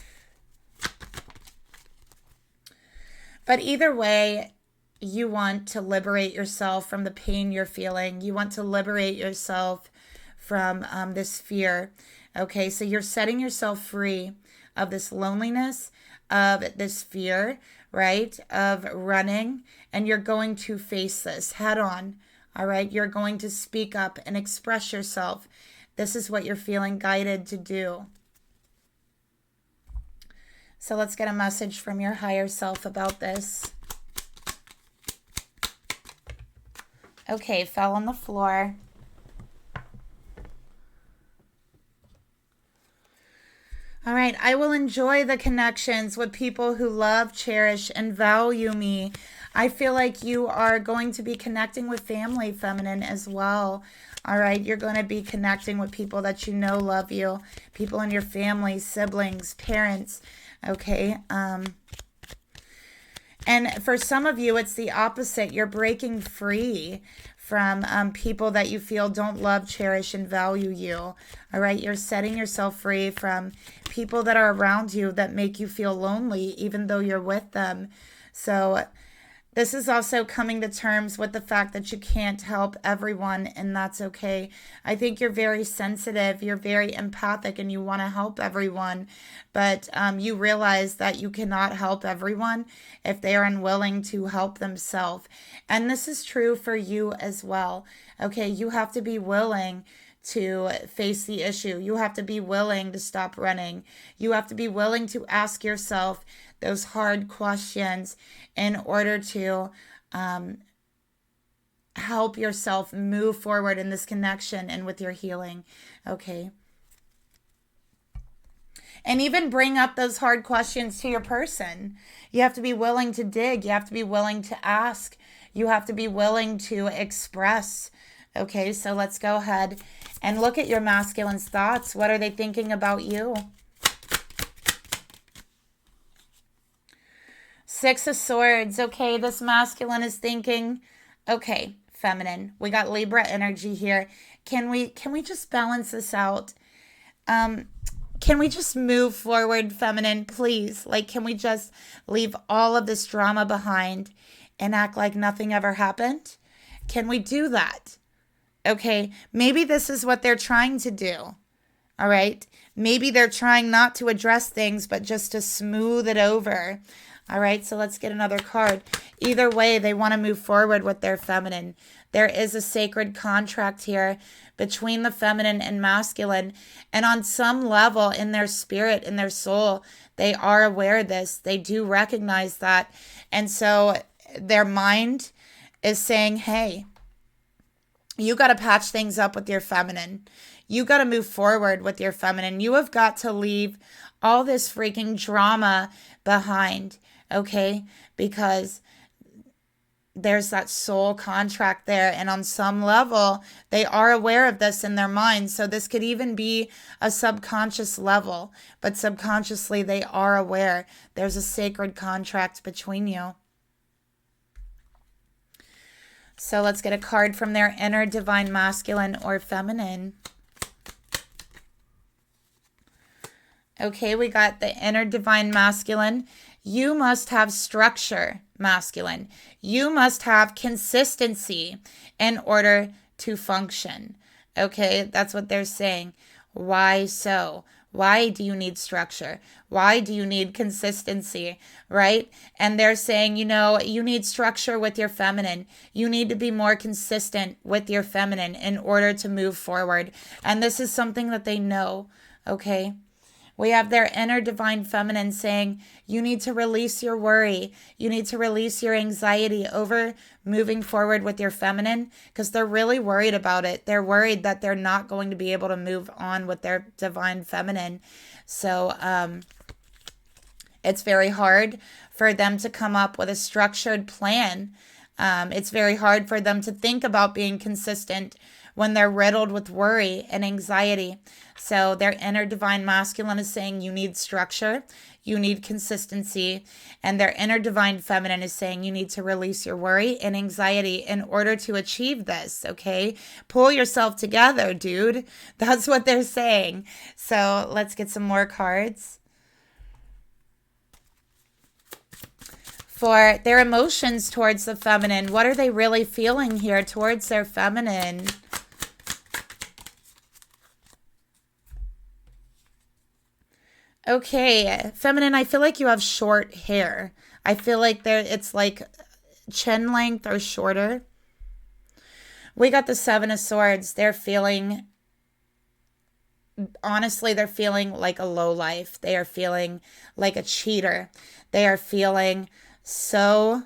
But either way, you want to liberate yourself from the pain you're feeling. You want to liberate yourself from this fear. Okay, so you're setting yourself free of this loneliness, of this fear, right, of running, and you're going to face this head on. All right, you're going to speak up and express yourself. This is what you're feeling guided to do. So let's get a message from your higher self about this. Okay, fell on the floor. All right, I will enjoy the connections with people who love, cherish, and value me. I feel like you are going to be connecting with family, feminine, as well. All right, you're going to be connecting with people that you know love you, people in your family, siblings, parents, okay? And for some of you, it's the opposite. You're breaking free from people that you feel don't love, cherish, and value you. All right, you're setting yourself free from people that are around you that make you feel lonely, even though you're with them. So this is also coming to terms with the fact that you can't help everyone, and that's okay. I think you're very sensitive, you're very empathic, and you want to help everyone, but you realize that you cannot help everyone if they are unwilling to help themselves. And this is true for you as well. Okay, you have to be willing to face the issue. You have to be willing to stop running. You have to be willing to ask yourself those hard questions in order to help yourself move forward in this connection and with your healing. Okay. And even bring up those hard questions to your person. You have to be willing to dig. You have to be willing to ask. You have to be willing to express. Okay, so let's go ahead and look at your masculine's thoughts. What are they thinking about you? Six of Swords. Okay, this masculine is thinking, okay, feminine. We got Libra energy here. Can we just balance this out? Can we just move forward, feminine, please? Like, can we just leave all of this drama behind and act like nothing ever happened? Can we do that? Okay, maybe this is what they're trying to do. All right, maybe they're trying not to address things, but just to smooth it over. All right, so let's get another card. Either way, they want to move forward with their feminine. There is a sacred contract here between the feminine and masculine. And on some level in their spirit, in their soul, they are aware of this. They do recognize that. And so their mind is saying, hey, you got to patch things up with your feminine. You got to move forward with your feminine. You have got to leave all this freaking drama behind, okay? Because there's that soul contract there. And on some level, they are aware of this in their mind. So this could even be a subconscious level. But subconsciously, they are aware. There's a sacred contract between you. So let's get a card from their inner divine masculine or feminine. Okay, we got the inner divine masculine. You must have structure, masculine. You must have consistency in order to function. Okay, that's what they're saying. Why so? Why do you need structure? Why do you need consistency, right? And they're saying, you need structure with your feminine. You need to be more consistent with your feminine in order to move forward. And this is something that they know, okay? We have their inner divine feminine saying, you need to release your worry. You need to release your anxiety over moving forward with your feminine, because they're really worried about it. They're worried that they're not going to be able to move on with their divine feminine. So it's very hard for them to come up with a structured plan. It's very hard for them to think about being consistent when they're riddled with worry and anxiety. So their inner divine masculine is saying you need structure, you need consistency, and their inner divine feminine is saying you need to release your worry and anxiety in order to achieve this, okay? Pull yourself together, dude. That's what they're saying. So let's get some more cards. For their emotions towards the feminine, what are they really feeling here towards their feminine? Okay, feminine, I feel like you have short hair. I feel like it's like chin length or shorter. We got the Seven of Swords. They're feeling, honestly, they're feeling like a lowlife. They are feeling like a cheater. They are feeling so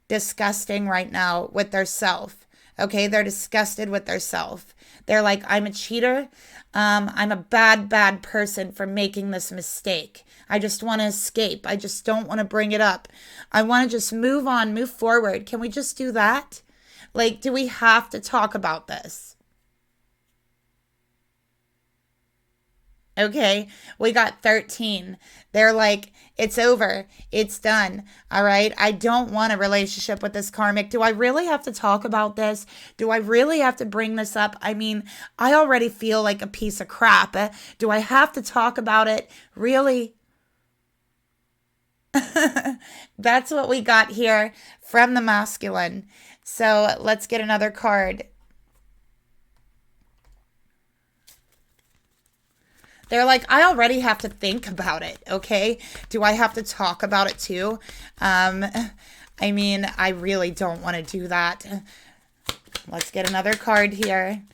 disgusting right now with their self. Okay, they're disgusted with their self. They're like, I'm a cheater. I'm a bad person for making this mistake. I just want to escape. I just don't want to bring it up. I want to just move on, move forward. Can we just do that? Like, do we have to talk about this? Okay, we got 13. They're like, it's over. It's done. All right. I don't want a relationship with this karmic. Do I really have to talk about this? Do I really have to bring this up? I mean, I already feel like a piece of crap. Do I have to talk about it? Really? That's what we got here from the masculine. So let's get another card. They're like, I already have to think about it, okay? Do I have to talk about it too? I mean, I really don't want to do that. Let's get another card here.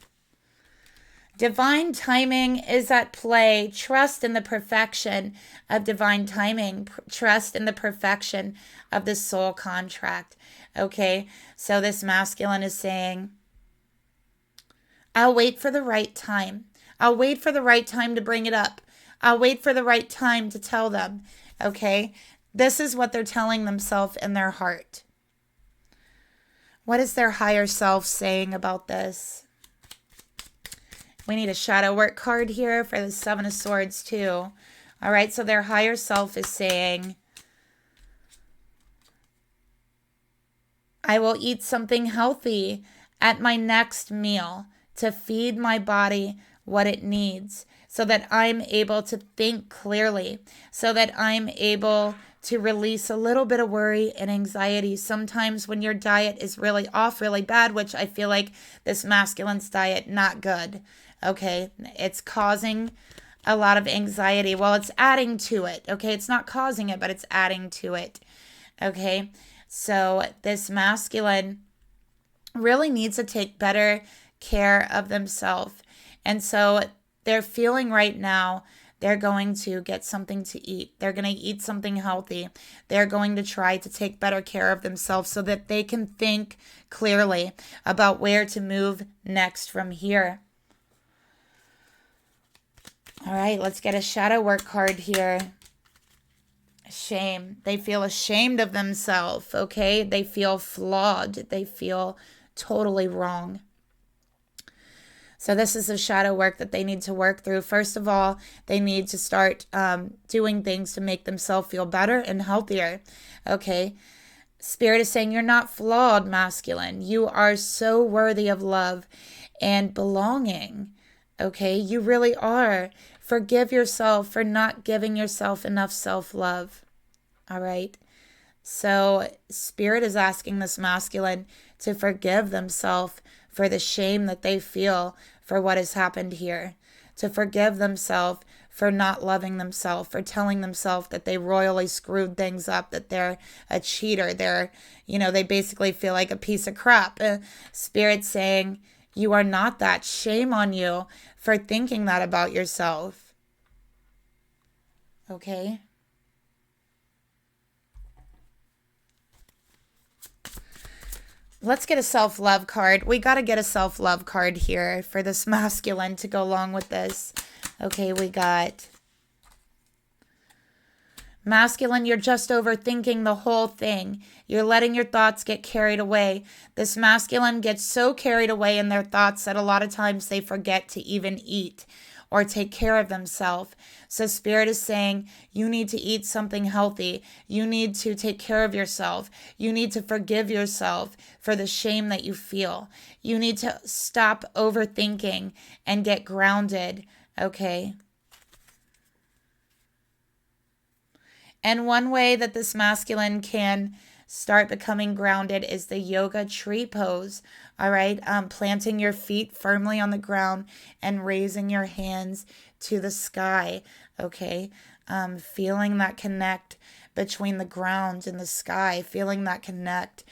Divine timing is at play. Trust in the perfection of divine timing. Trust in the perfection of the soul contract, okay? So this masculine is saying, I'll wait for the right time. I'll wait for the right time to bring it up. I'll wait for the right time to tell them, okay? This is what they're telling themselves in their heart. What is their higher self saying about this? We need a shadow work card here for the Seven of Swords too. All right, so their higher self is saying, I will eat something healthy at my next meal to feed my body what it needs, so that I'm able to think clearly, so that I'm able to release a little bit of worry and anxiety. Sometimes when your diet is really off, really bad, which I feel like this masculine's diet, not good, okay? It's causing a lot of anxiety. Well, it's adding to it, okay? It's not causing it, but it's adding to it, okay? So this masculine really needs to take better care of themselves. And so they're feeling right now they're going to get something to eat. They're going to eat something healthy. They're going to try to take better care of themselves so that they can think clearly about where to move next from here. All right, let's get a shadow work card here. Shame. They feel ashamed of themselves, okay? They feel flawed. They feel totally wrong. So this is the shadow work that they need to work through. First of all, they need to start doing things to make themselves feel better and healthier. Okay. Spirit is saying you're not flawed, masculine. You are so worthy of love and belonging. Okay. You really are. Forgive yourself for not giving yourself enough self-love. All right. So Spirit is asking this masculine to forgive themselves for the shame that they feel for what has happened here, to forgive themselves for not loving themselves, for telling themselves that they royally screwed things up, that they're a cheater. They're, they basically feel like a piece of crap. Spirit saying, you are not that. Shame on you for thinking that about yourself. Okay? Let's get a self-love card. We got to get a self-love card here for this masculine to go along with this. Okay, we got masculine, you're just overthinking the whole thing. You're letting your thoughts get carried away. This masculine gets so carried away in their thoughts that a lot of times they forget to even eat or take care of themselves. So Spirit is saying you need to eat something healthy. You need to take care of yourself. You need to forgive yourself for the shame that you feel. You need to stop overthinking and get grounded, okay? And one way that this masculine can start becoming grounded is the yoga tree pose. All right. Planting your feet firmly on the ground and raising your hands to the sky. Okay. Feeling that connect between the ground and the sky, feeling that connect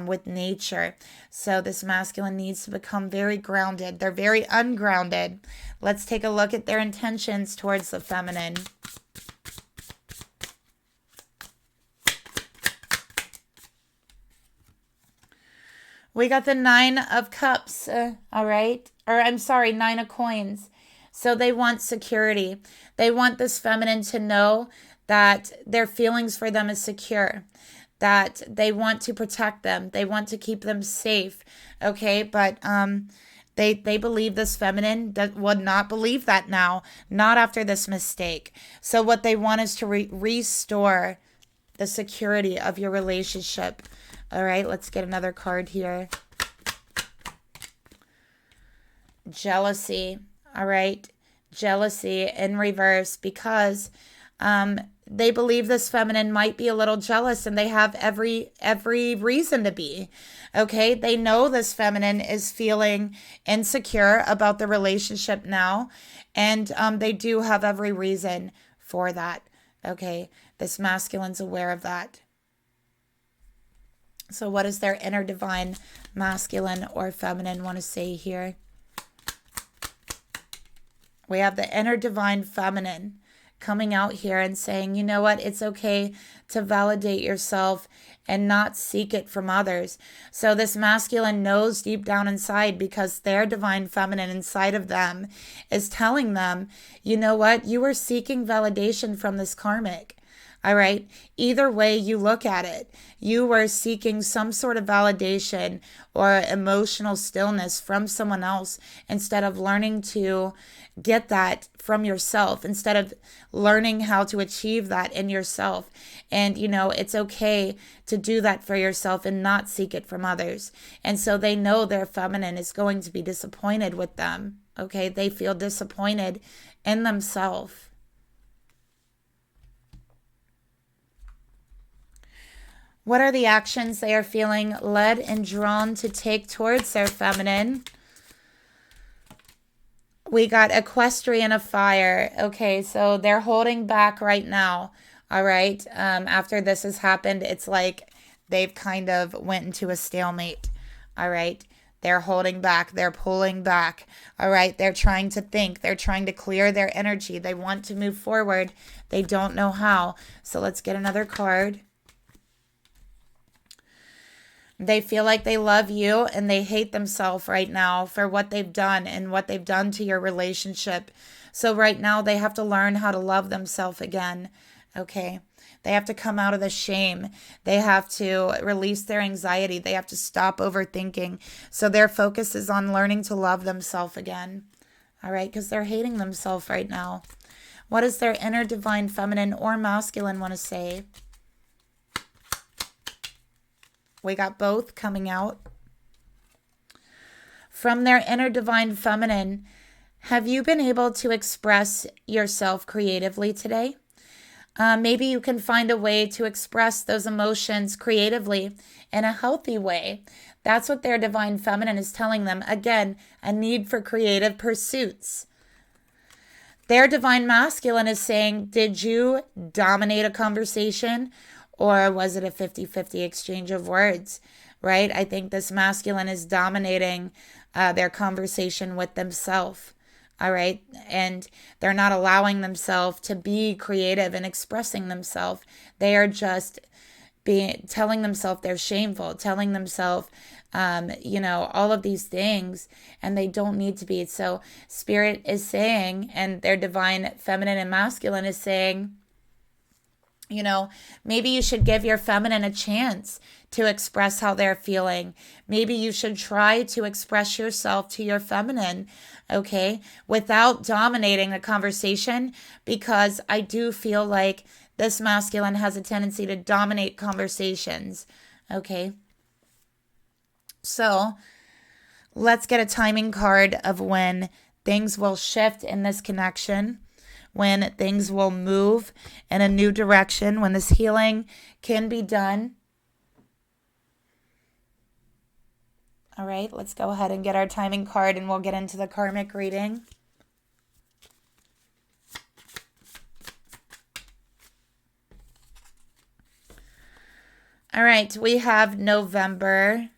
with nature. So this masculine needs to become very grounded. They're very ungrounded. Let's take a look at their intentions towards the feminine. We got the 9 of Cups, all right? Or I'm sorry, 9 of Coins. So they want security. They want this feminine to know that their feelings for them is secure, that they want to protect them. They want to keep them safe, okay? But they believe this feminine that would not believe that now, not after this mistake. So what they want is to restore the security of your relationship. All right, let's get another card here. Jealousy. All right, jealousy in reverse because they believe this feminine might be a little jealous, and they have every reason to be. Okay, they know this feminine is feeling insecure about the relationship now, and they do have every reason for that. Okay, this masculine's aware of that. So what does their inner divine masculine or feminine want to say here? We have the inner divine feminine coming out here and saying, you know what, it's okay to validate yourself and not seek it from others. So this masculine knows deep down inside, because their divine feminine inside of them is telling them, you know what, you are seeking validation from this karmic. All right. Either way you look at it, you were seeking some sort of validation or emotional stillness from someone else instead of learning to get that from yourself, instead of learning how to achieve that in yourself. And, it's okay to do that for yourself and not seek it from others. And so they know their feminine is going to be disappointed with them. Okay. They feel disappointed in themselves. What are the actions they are feeling led and drawn to take towards their feminine? We got equestrian of fire. Okay, so they're holding back right now. All right. After this has happened, it's like they've kind of went into a stalemate. All right. They're holding back. They're pulling back. All right. They're trying to think. They're trying to clear their energy. They want to move forward. They don't know how. So let's get another card. They feel like they love you and they hate themselves right now for what they've done and what they've done to your relationship. So right now they have to learn how to love themselves again. Okay. They have to come out of the shame. They have to release their anxiety. They have to stop overthinking. So their focus is on learning to love themselves again. All right. Because they're hating themselves right now. What does their inner divine feminine or masculine want to say? We got both coming out. From their inner divine feminine, have you been able to express yourself creatively today? Maybe you can find a way to express those emotions creatively in a healthy way. That's what their divine feminine is telling them. Again, a need for creative pursuits. Their divine masculine is saying, did you dominate a conversation, or was it a 50-50 exchange of words, right? I think this masculine is dominating their conversation with themselves. All right. And they're not allowing themselves to be creative and expressing themselves. They are just telling themselves they're shameful, telling themselves, all of these things, and they don't need to be. So Spirit is saying, and their divine feminine and masculine is saying, maybe you should give your feminine a chance to express how they're feeling. Maybe you should try to express yourself to your feminine, okay, without dominating the conversation, because I do feel like this masculine has a tendency to dominate conversations, okay? So let's get a timing card of when things will shift in this connection, when things will move in a new direction, when this healing can be done. All right, let's go ahead and get our timing card, and we'll get into the karmic reading. All right, we have November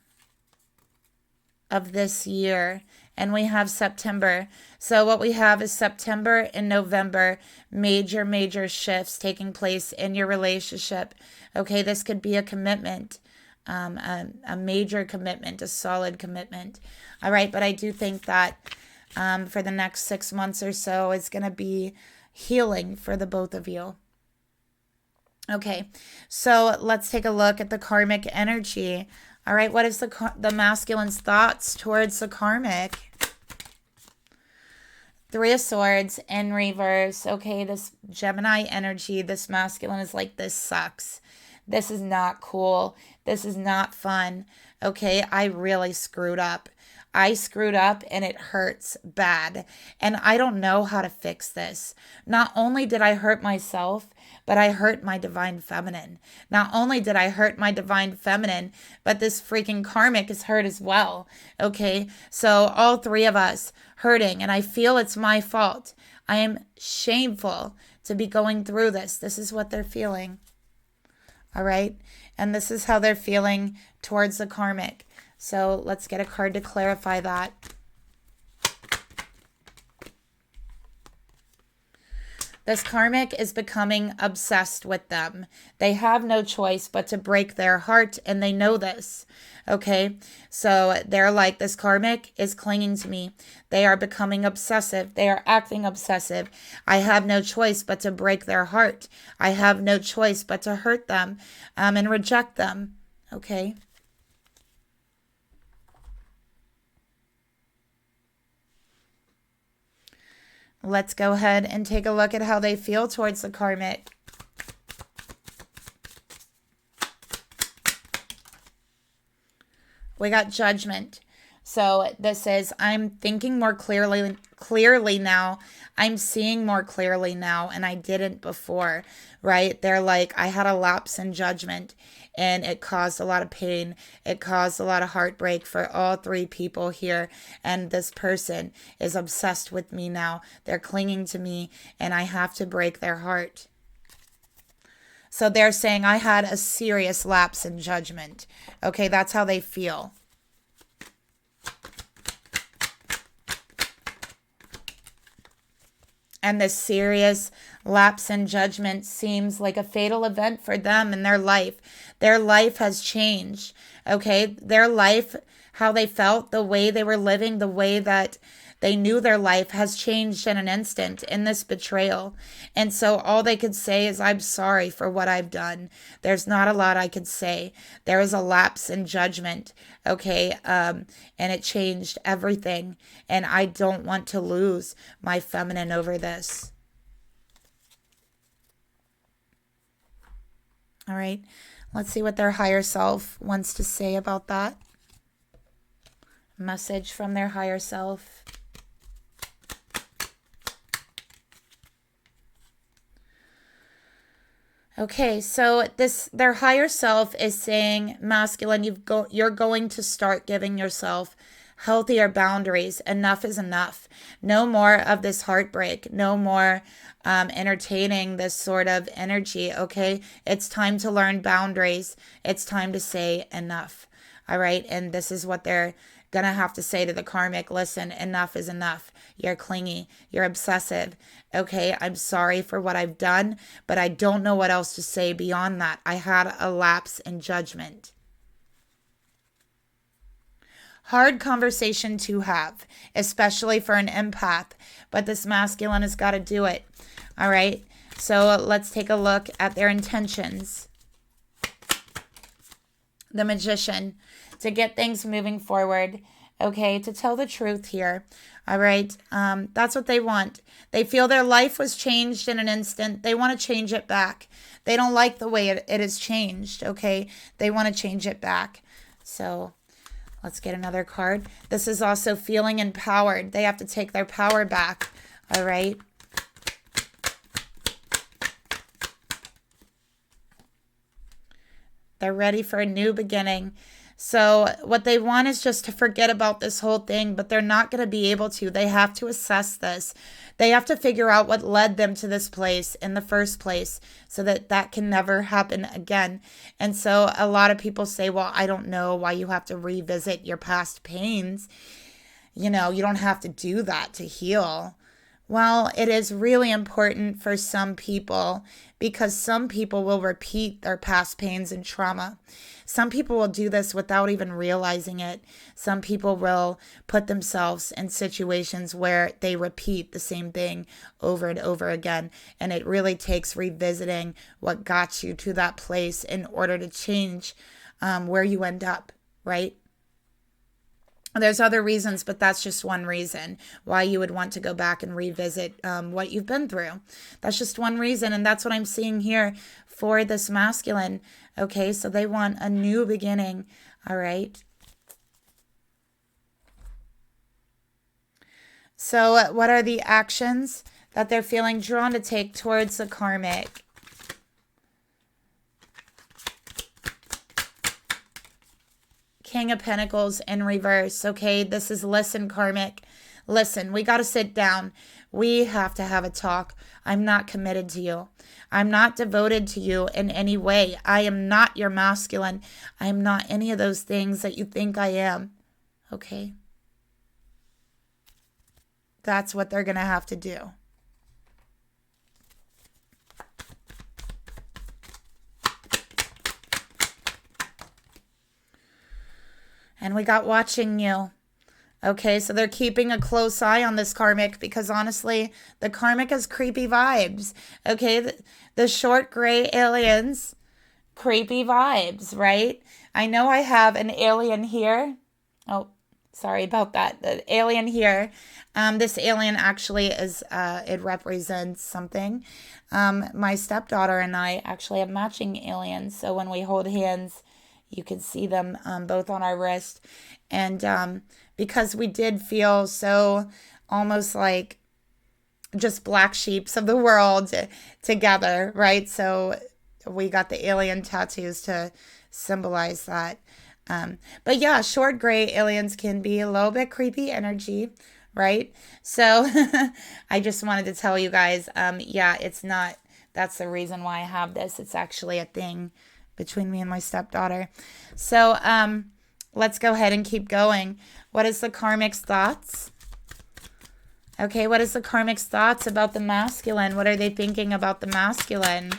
of this year, and we have September. So what we have is September and November, major shifts taking place in your relationship. Okay, this could be a commitment, a major commitment, a solid commitment. All right, but I do think that for the next 6 months or so, it's going to be healing for the both of you. Okay, so let's take a look at the karmic energy. All right, what is the masculine's thoughts towards the karmic? 3 of Swords in reverse. Okay, this Gemini energy, this masculine is like, this sucks. This is not cool. This is not fun. Okay, I really screwed up. I screwed up and it hurts bad. And I don't know how to fix this. Not only did I hurt myself, but I hurt my divine feminine. Not only did I hurt my divine feminine, but this freaking karmic is hurt as well. Okay, so all 3 of us hurting, and I feel it's my fault. I am shameful to be going through this. This is what they're feeling. All right, and this is how they're feeling towards the karmic. So let's get a card to clarify that. This karmic is becoming obsessed with them. They have no choice but to break their heart, and they know this. Okay, so they're like, this karmic is clinging to me. They are becoming obsessive. They are acting obsessive. I have no choice but to break their heart. I have no choice but to hurt them and reject them. Okay. Let's go ahead and take a look at how they feel towards the karmic. We got Judgment. So this is, I'm thinking more clearly now. I'm seeing more clearly now, and I didn't before, right? They're like, I had a lapse in judgment, and it caused a lot of pain. It caused a lot of heartbreak for all 3 people here. And this person is obsessed with me now. They're clinging to me, and I have to break their heart. So they're saying I had a serious lapse in judgment. Okay, that's how they feel. And this serious lapse in judgment seems like a fatal event for them in their life. Their life has changed, okay? Their life, how they felt, the way they were living, the way that they knew their life has changed in an instant in this betrayal. And so all they could say is, I'm sorry for what I've done. There's not a lot I could say. There is a lapse in judgment, okay? And it changed everything. And I don't want to lose my feminine over this. All right, let's see what their higher self wants to say about that. Message from their higher self. Okay, so their higher self is saying, masculine, you're going to start giving yourself healthier boundaries. Enough is enough. No more of this heartbreak. No more entertaining this sort of energy, okay? It's time to learn boundaries. It's time to say enough, all right? And this is what they're going to have to say to the karmic. Listen, enough is enough. You're clingy. You're obsessive. Okay, I'm sorry for what I've done, but I don't know what else to say beyond that. I had a lapse in judgment. Hard conversation to have, especially for an empath, but this masculine has got to do it. All right, so let's take a look at their intentions. The Magician, to get things moving forward, okay, to tell the truth here. All right, that's what they want. They feel their life was changed in an instant. They want to change it back. They don't like the way it is changed, okay? They want to change it back. So let's get another card. This is also feeling empowered. They have to take their power back, all right? They're ready for a new beginning. So what they want is just to forget about this whole thing, but they're not going to be able to. They have to assess this. They have to figure out what led them to this place in the first place so that that can never happen again. And so a lot of people say, well, I don't know why you have to revisit your past pains. You know, you don't have to do that to heal. Well, it is really important for some people because some people will repeat their past pains and trauma. Some people will do this without even realizing it. Some people will put themselves in situations where they repeat the same thing over and over again. And it really takes revisiting what got you to that place in order to change where you end up, right? There's other reasons, but that's just one reason why you would want to go back and revisit what you've been through. That's just one reason, and that's what I'm seeing here for this masculine. Okay, so they want a new beginning, all right? So what are the actions that they're feeling drawn to take towards the karmic? King of Pentacles in reverse. Okay, this is listen, karmic. Listen, we got to sit down. We have to have a talk. I'm not committed to you. I'm not devoted to you in any way. I am not your masculine. I am not any of those things that you think I am. Okay? That's what they're going to have to do. And we got watching you. Okay, so they're keeping a close eye on this karmic because honestly, the karmic has creepy vibes. Okay, the short gray aliens, creepy vibes, right? I know I have an alien here. Oh, sorry about that. The alien here. This alien actually is, it represents something. My stepdaughter and I actually have matching aliens. So when we hold hands, you can see them both on our wrist. And because we did feel so almost like just black sheeps of the world together, right? So we got the alien tattoos to symbolize that. But yeah, short gray aliens can be a little bit creepy energy, right? So I just wanted to tell you guys, yeah, it's not, that's the reason why I have this. It's actually a thing between me and my stepdaughter. So let's go ahead and keep going. What is the karmic's thoughts? Okay, what is the karmic's thoughts about the masculine? What are they thinking about the masculine?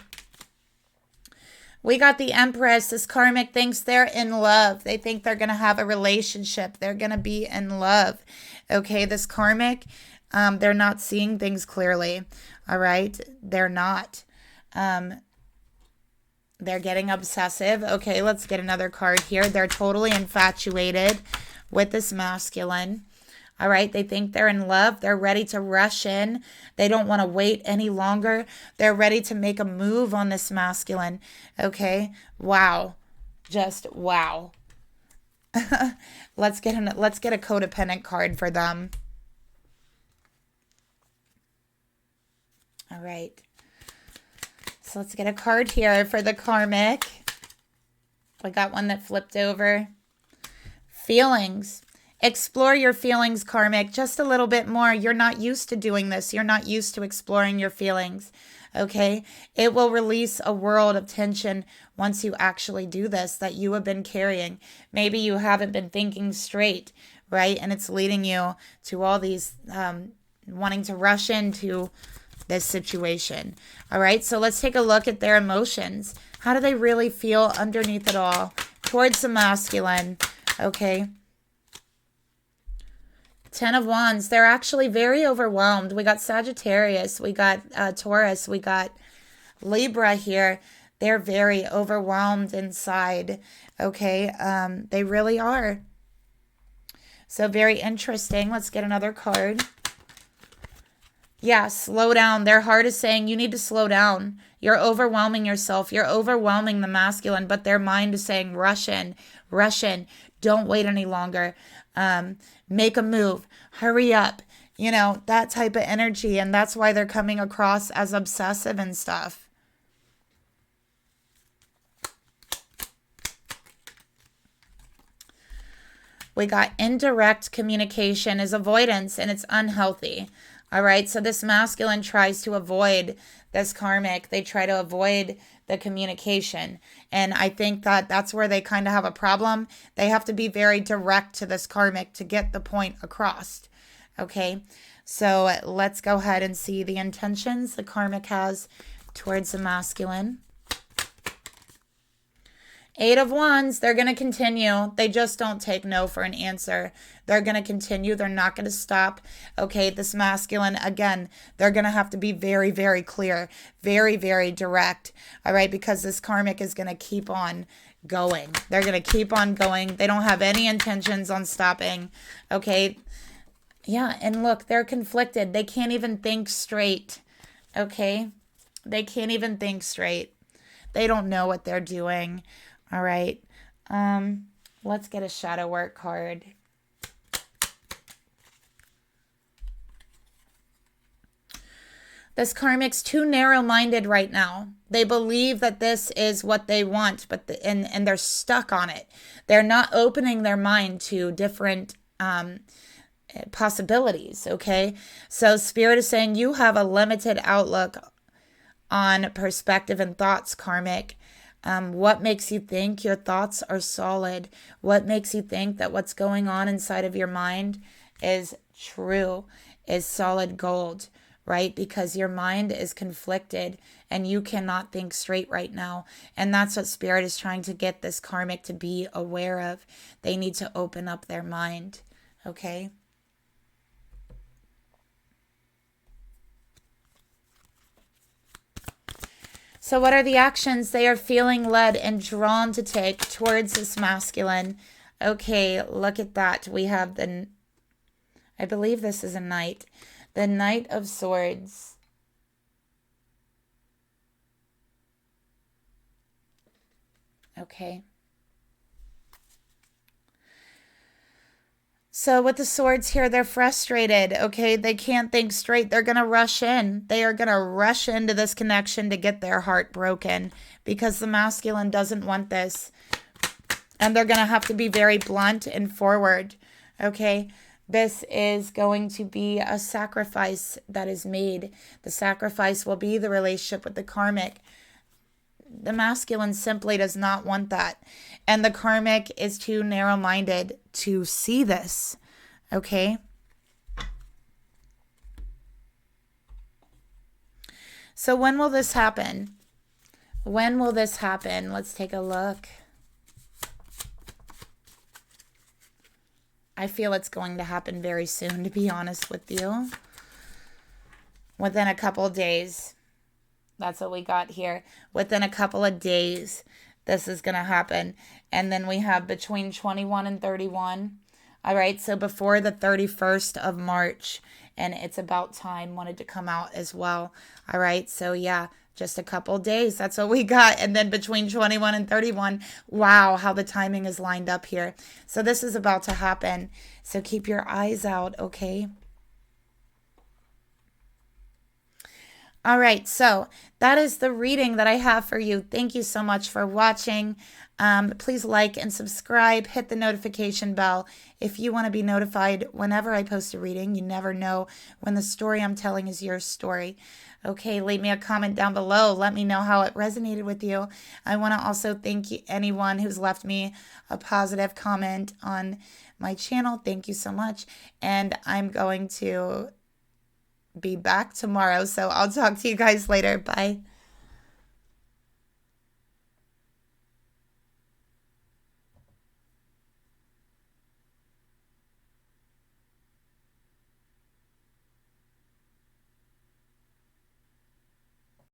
We got the Empress. This karmic thinks they're in love. They think they're going to have a relationship. They're going to be in love. Okay, this karmic, they're not seeing things clearly. All right, they're not. They're getting obsessive. Okay, let's get another card here. They're totally infatuated with this masculine. All right, they think they're in love. They're ready to rush in. They don't want to wait any longer. They're ready to make a move on this masculine. Okay, wow, just wow. Let's get a codependent card for them. All right. So let's get a card here for the karmic. We got one that flipped over. Feelings. Explore your feelings, Karmic, just a little bit more. You're not used to doing this. You're not used to exploring your feelings. Okay? It will release a world of tension once you actually do this that you have been carrying. Maybe you haven't been thinking straight, right? And it's leading you to all these wanting to rush into this situation. All right? So let's take a look at their emotions. How do they really feel underneath it all towards the masculine? Okay? 10 of Wands, they're actually very overwhelmed. We got Sagittarius, we got Taurus, we got Libra here. They're very overwhelmed inside, okay? They really are. So very interesting. Let's get another card. Yeah, slow down. Their heart is saying you need to slow down. You're overwhelming yourself. You're overwhelming the masculine, but their mind is saying rush in, rush in. Don't wait any longer. Make a move. Hurry up. You know, that type of energy. And that's why they're coming across as obsessive and stuff. We got indirect communication is avoidance, and it's unhealthy. All right, so this masculine tries to avoid this karmic. They try to avoid the communication. And I think that that's where they kind of have a problem. They have to be very direct to this karmic to get the point across. Okay, so let's go ahead and see the intentions the karmic has towards the masculine. 8 of Wands, they're going to continue. They just don't take no for an answer. They're going to continue. They're not going to stop. Okay, this masculine, again, they're going to have to be very, very clear, very, very direct. All right, because this karmic is going to keep on going. They're going to keep on going. They don't have any intentions on stopping. Okay, yeah, and look, they're conflicted. They can't even think straight. Okay, they can't even think straight. They don't know what they're doing. All right, let's get a shadow work card. This karmic's too narrow-minded right now. They believe that this is what they want, but and they're stuck on it. They're not opening their mind to different possibilities, okay? So Spirit is saying you have a limited outlook on perspective and thoughts, karmic. What makes you think your thoughts are solid? What makes you think that what's going on inside of your mind is true, is solid gold, right? Because your mind is conflicted and you cannot think straight right now. And that's what Spirit is trying to get this karmic to be aware of. They need to open up their mind, okay? So what are the actions they are feeling led and drawn to take towards this masculine? Okay, look at that. We have the, I believe this is a knight. The Knight of Swords. Okay. So with the swords here, they're frustrated, okay? They can't think straight. They're going to rush in. They are going to rush into this connection to get their heart broken because the masculine doesn't want this. And they're going to have to be very blunt and forward, okay? This is going to be a sacrifice that is made. The sacrifice will be the relationship with the karmic. The masculine simply does not want that. And the karmic is too narrow-minded to see this. Okay? So when will this happen? When will this happen? Let's take a look. I feel it's going to happen very soon, to be honest with you. Within a couple of days. That's what we got here. Within a couple of days, this is going to happen. And then we have between 21 and 31. All right, so before the 31st of March. And it's about time. Wanted to come out as well. All right, so yeah, just a couple days. That's what we got. And then between 21 and 31. Wow, how the timing is lined up here. So this is about to happen. So keep your eyes out, okay? All right, so that is the reading that I have for you. Thank you so much for watching. Please like and subscribe. Hit the notification bell if you want to be notified whenever I post a reading. You never know when the story I'm telling is your story. Okay, leave me a comment down below. Let me know how it resonated with you. I want to also thank anyone who's left me a positive comment on my channel. Thank you so much. And I'm going to be back tomorrow. So I'll talk to you guys later. Bye.